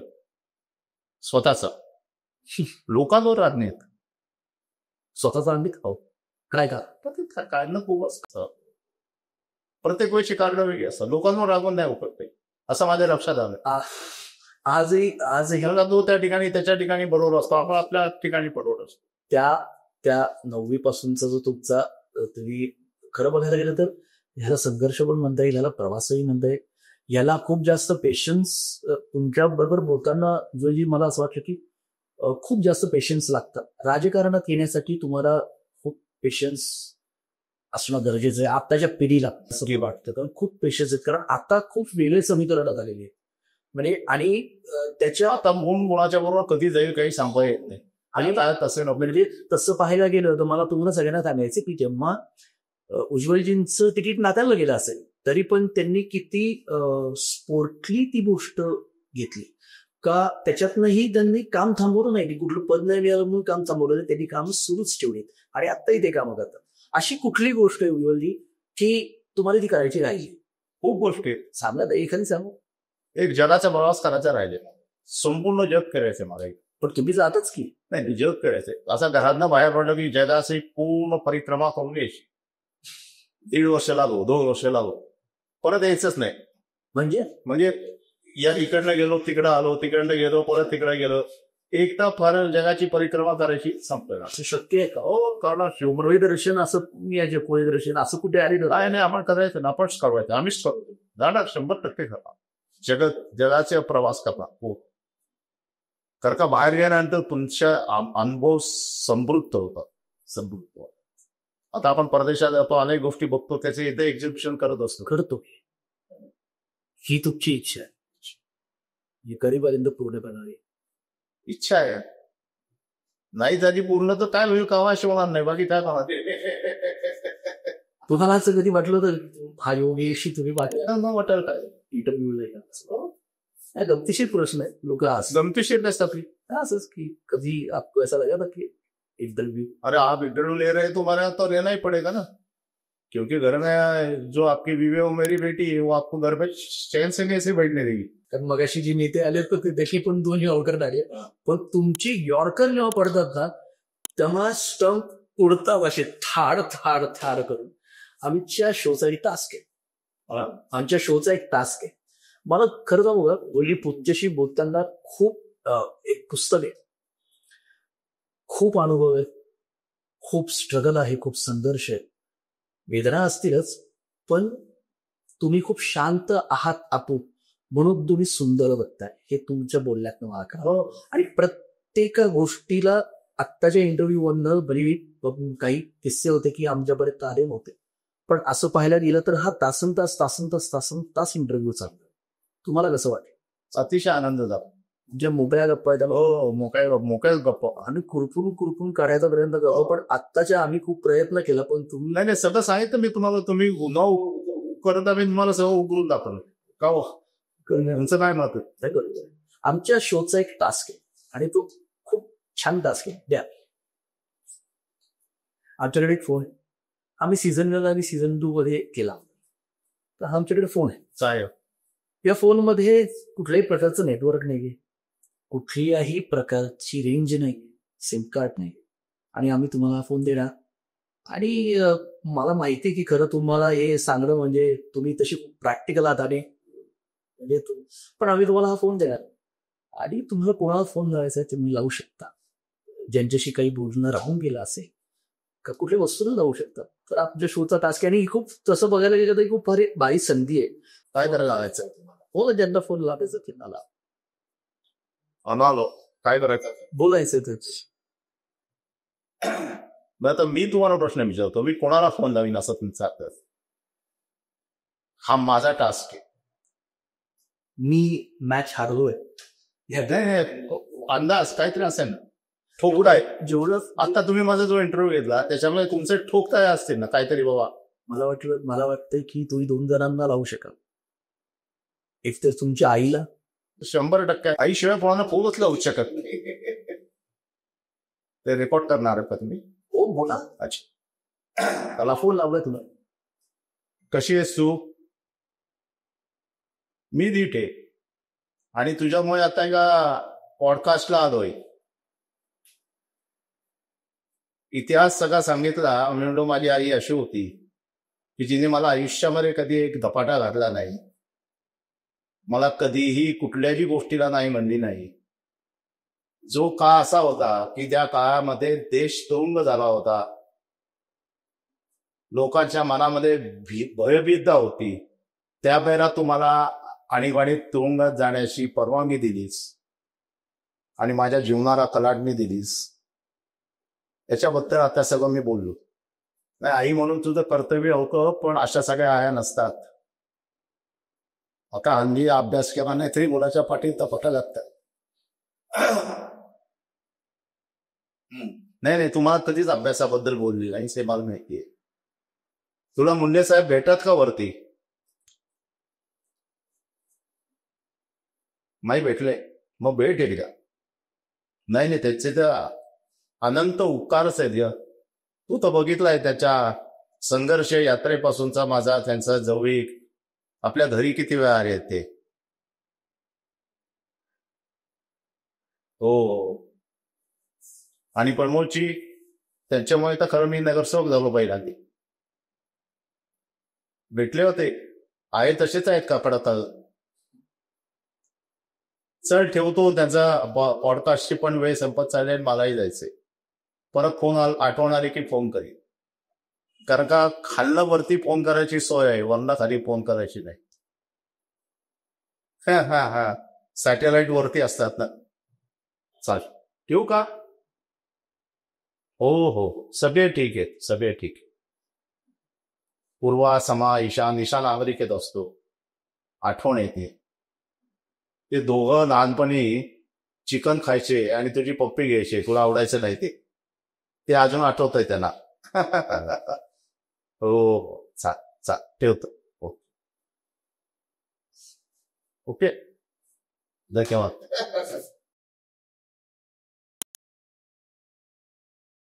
स्वतःचा, लोकांवर राग नाही येत. स्वतःचा अगदी खाऊ काय का कारण खूप असतं, प्रत्येक वेळची कारणं वेगळी असतात. लोकांवर रागून नाही उपयोग असं माझ्या लक्षात आलं. आजही तो त्या ठिकाणी त्याच्या ठिकाणी बरोबर असतो, आपण आपल्या ठिकाणी बरोबर असतो. त्या 9वी पासूनचा जो तुमचा, तुम्ही खरं बघायला गेलं तर ह्याला संघर्ष पण म्हणता येईल, ह्याला प्रवासही म्हणता येईल. याला खूप जास्त पेशन्स, तुमच्या बरोबर बोलताना जी मला असं वाटलं की खूप जास्त पेशन्स लागतात. राजकारणात येण्यासाठी तुम्हाला खूप पेशन्स असणं गरजेचं आहे आताच्या पिढीला असं वाटतं. कारण खूप पेशन्स आहेत, कारण आता खूप वेगळे समीकरणात आलेली आहेत. म्हणजे आणि त्याच्या आता मूळ मुळाच्या बरोबर कधी जाईल काही सांगता येत नाही. आणि तसं नको. म्हणजे तसं पाहायला गेलं तर मला तुम्हाला सगळ्यांना सांगायचं की जेव्हा उज्ज्वलजींचं तिकीट नाकारलं गेलं असेल तरी पण त्यांनी किती स्पोर्टली ती गोष्ट घेतली का, त्याच्यातनंही त्यांनी काम थांबवलं नाही. कुठलं पद नाही मिळालं म्हणून काम थांबवलं, त्यांनी काम सुरूच ठेवली आणि आत्ताही ते कामं करतात. अशी कुठली गोष्ट आहे उज्ज्वलजी की तुम्हाला ती करायची राहिली? खूप गोष्टी सांगा तर एखादी सांगू. एक जगाचा प्रवास करायचा राहिले, संपूर्ण जग करायचंय मला. पण तुम्ही जातच की नाही, जग करायचंय. असं घरातनं बाहेर पडलं की जगाची पूर्ण परिक्रमा करून घ्यायची. 1.5 वर्ष लागो, 2 वर्ष लागो, परत यायचंच नाही. म्हणजे या इकडनं गेलो तिकडं आलो, तिकडनं गेलो परत तिकडे गेलो. एकदा फार जगाची परिक्रमा करायची संपलं. असं शक्य आहे का? हो कारण कोळी दर्शन असं याचे कोळी दर्शन असं कुठे आले काय नाही आपण करायचं ना, आपणच करवायचं, आम्हीच करतो. जाणार 100% करणार. जगाचे प्रवास करणार. हो कारण का बाहेर गेल्यानंतर तुमच्या अनुभव समृद्ध होतात. समृद्ध. आता आपण परदेशात जातो, अनेक गोष्टी बघतो, त्याचे इथे एक्झिबिशन करत असतो. करतो. ही तुमची इच्छा आहे, ही कधीपर्यंत पूर्ण करणार आहे? इच्छा आहे. नाही झाली पूर्ण तर काय होईल, कवाशी होणार नाही, बाकी काय होणार. तुम्हाला असं कधी वाटलं तर हा योगेशी तुम्ही वाटेल काय इंटरव्ह्यू गमतीशीर प्रश्न आहे. लोक गमतीशीर नसतात. असंच की कभी आपको ऐसा लगा था कि इंटरव्यू, अरे आप इंटरव्यू ले रहे हैं, तुम्हारे यहाँ तो रहना ही पड़ेगा ना, क्योंकि घर में जो आपकी बीवी है वो मेरी बेटी है, वो आपको घर में चैन से कैसे बैठने देगी. कारण मगाशी जी नेते आले तर त्याची पण 2 यॉर्कर आले, पण तुमची यॉर्कर जेव्हा पडतात ना तेव्हा स्टंप उडतात असे थाड थाड थाड करून. आमच्या शोचा एक टास्क आहे, आमच्या शोचा एक टास्क आहे. मला खरं सांगू का, वडील तुमच्याशी बोलताना खूप एक पुस्तक आहे, खूप अनुभव आहे, खूप स्ट्रगल आहे, खूप संघर्ष आहे, वेदना असतीलच, पण तुम्ही खूप शांत आहात आतून म्हणून तुम्ही सुंदर बघताय, हे तुमच्या बोलण्यात मला कळलं. आणि प्रत्येक गोष्टीला आत्ताच्या इंटरव्ह्यू मधनं बरी काही किस्से होते की आमच्यापर्यंत आले नव्हते, पण असं पाहायला गेलं तर हा तासन तास इंटरव्ह्यू चालतो. तुम्हाला कसं वाटलं? अतिशय आनंद झाला. ज्या मोकळ्या गप्पा आहेत, हो मोकळ्या गप्पा आणि कुरकुरून करायचा प्रयत्न करतो, पण आत्ताच्या आम्ही खूप प्रयत्न केला, पण तुम्ही नाही सगळं सांगितलं मी तुम्हाला. तुम्ही न करत आम्ही तुम्हाला सगळं उकळून दाखवलं का हो, तुमचं काय मत आहे? आमच्या शोचा एक टास्क आहे आणि तो खूप छान टास्क आहे. द्या आमच्याकडे एक फोन आहे, आम्ही सीझन 1 आणि सीझन 2 मध्ये केला, तर आमच्याकडे फोन आहे. चालेल. या फोनमध्ये कुठल्याही प्रकारचं नेटवर्क नाहीये, कुठल्याही प्रकारची रेंज नाही, सिम कार्ड नाही, आणि आम्ही तुम्हाला फोन देणार. आणि मला माहिती आहे की खरं तुम्हाला हे सांगणं म्हणजे तुम्ही तशी प्रॅक्टिकल आहात आणि म्हणजे पण आम्ही तुम्हाला हा फोन देणार आणि तुम्हाला कोणाला फोन लावायचा आहे तुम्ही लावू शकता. ज्यांच्याशी काही बोलणं राहून गेलं असेल का कुठल्या वस्तूला लावू शकता. तर आपल्या शोचा टास्क आहे आणि खूप तसं बघायला गेलं तर खूप भारी संधी आहे. काय करायला लावायचं हो, ज्यांना फोन लावायचा त्यांना अनालो काय करायचं बोलायचं त्याच. आता मी तुम्हाला प्रश्न विचारतो, मी कोणाला फोन लावीन असं तुमचा अर्थ? हा माझा टास्क आहे. मी मॅच हारलोय अंदाज काहीतरी असेल ना, ठोक आहे जेवढं. आता तुम्ही माझा जो इंटरव्ह्यू घेतला त्याच्यामुळे तुमचे ठोक काय असतील ना काहीतरी बाबा. मला वाटतंय की तुम्ही 2 जणांना लावू शकाल. एक तर तुमच्या आईला 100% आईशिवाय कोणाला फोनच लावू शकत नाही. ते रेकॉर्ड करणार आहे का तुम्ही? हो बोला. अच्छा, त्याला फोन लावलाय तुला. कशी आहेस तू? मी नीट आहे. आणि तुझ्यामुळे आता एका पॉडकास्टला आलोय. इतिहास सगळा सांगितला म्हणून माझी आई अशी होती की जिने मला आयुष्यामध्ये कधी एक धपाटा घातला नाही, मला कधीही कुठल्याही गोष्टीला नाही म्हणली नाही. जो काळ असा होता की त्या काळामध्ये देश तुरुंग झाला होता, लोकांच्या मनामध्ये भयभीतता होती, त्यावेळेला तुम्हाला आणीबाणीत तुरुंगात जाण्याची परवानगी दिलीस आणि माझ्या जीवनाला कलाटणी दिलीस. याच्याबद्दल आता सगळं मी बोललो नाही. आई म्हणून तुझं कर्तव्य होतं, पण अशा सगळ्या आया नसतात. आता हल्ली अभ्यास केला नाही तरी मुलाच्या पाठीत धपाटा लागतात. नाही तुम्हाला कधीच अभ्यासाबद्दल बोलली नाही हे मला माहितीये. तुला मुंडे साहेब भेटत का वरती? नाही भेटले, मग भेट येईल का? नाही त्याचे तर अनंत उपकारच आहेत. तू तर बघितलाय त्याच्या संघर्ष यात्रेपासूनचा माझा त्यांचा जवळीक. आपल्या घरी किती वेळा आले ते. हो, आणि पळमोळची त्यांच्यामुळे तर खरं मी नगरसेवक झालो पहिल्यांदा. भेटले होते, आहे तसेच आहेत का पडत? चल ठेवतो, त्यांचा पॉडकास्टची पण वेळ संपत चालली आणि मलाही जायचंय. परत फोन आठवण आली की फोन करीन, कारण का खाल्लं वरती फोन करायची सोय आहे, वरला खाली फोन करायची नाही. हा सॅटेलाइट वरती असतात ना. चाल ठेवू का? हो सगळे ठीक आहेत, सगळे ठीक आहे. पूर्वा, समा, ईशान अमेरिकेत असतो. आठवण येते. ते दोघं लहानपणी चिकन खायचे आणि तुझी पप्पी घ्यायचे, तुला आवडायचं नाही ते अजून आठवत आहे त्यांना. हो चाल ठेवतो. ओके धन्यवाद.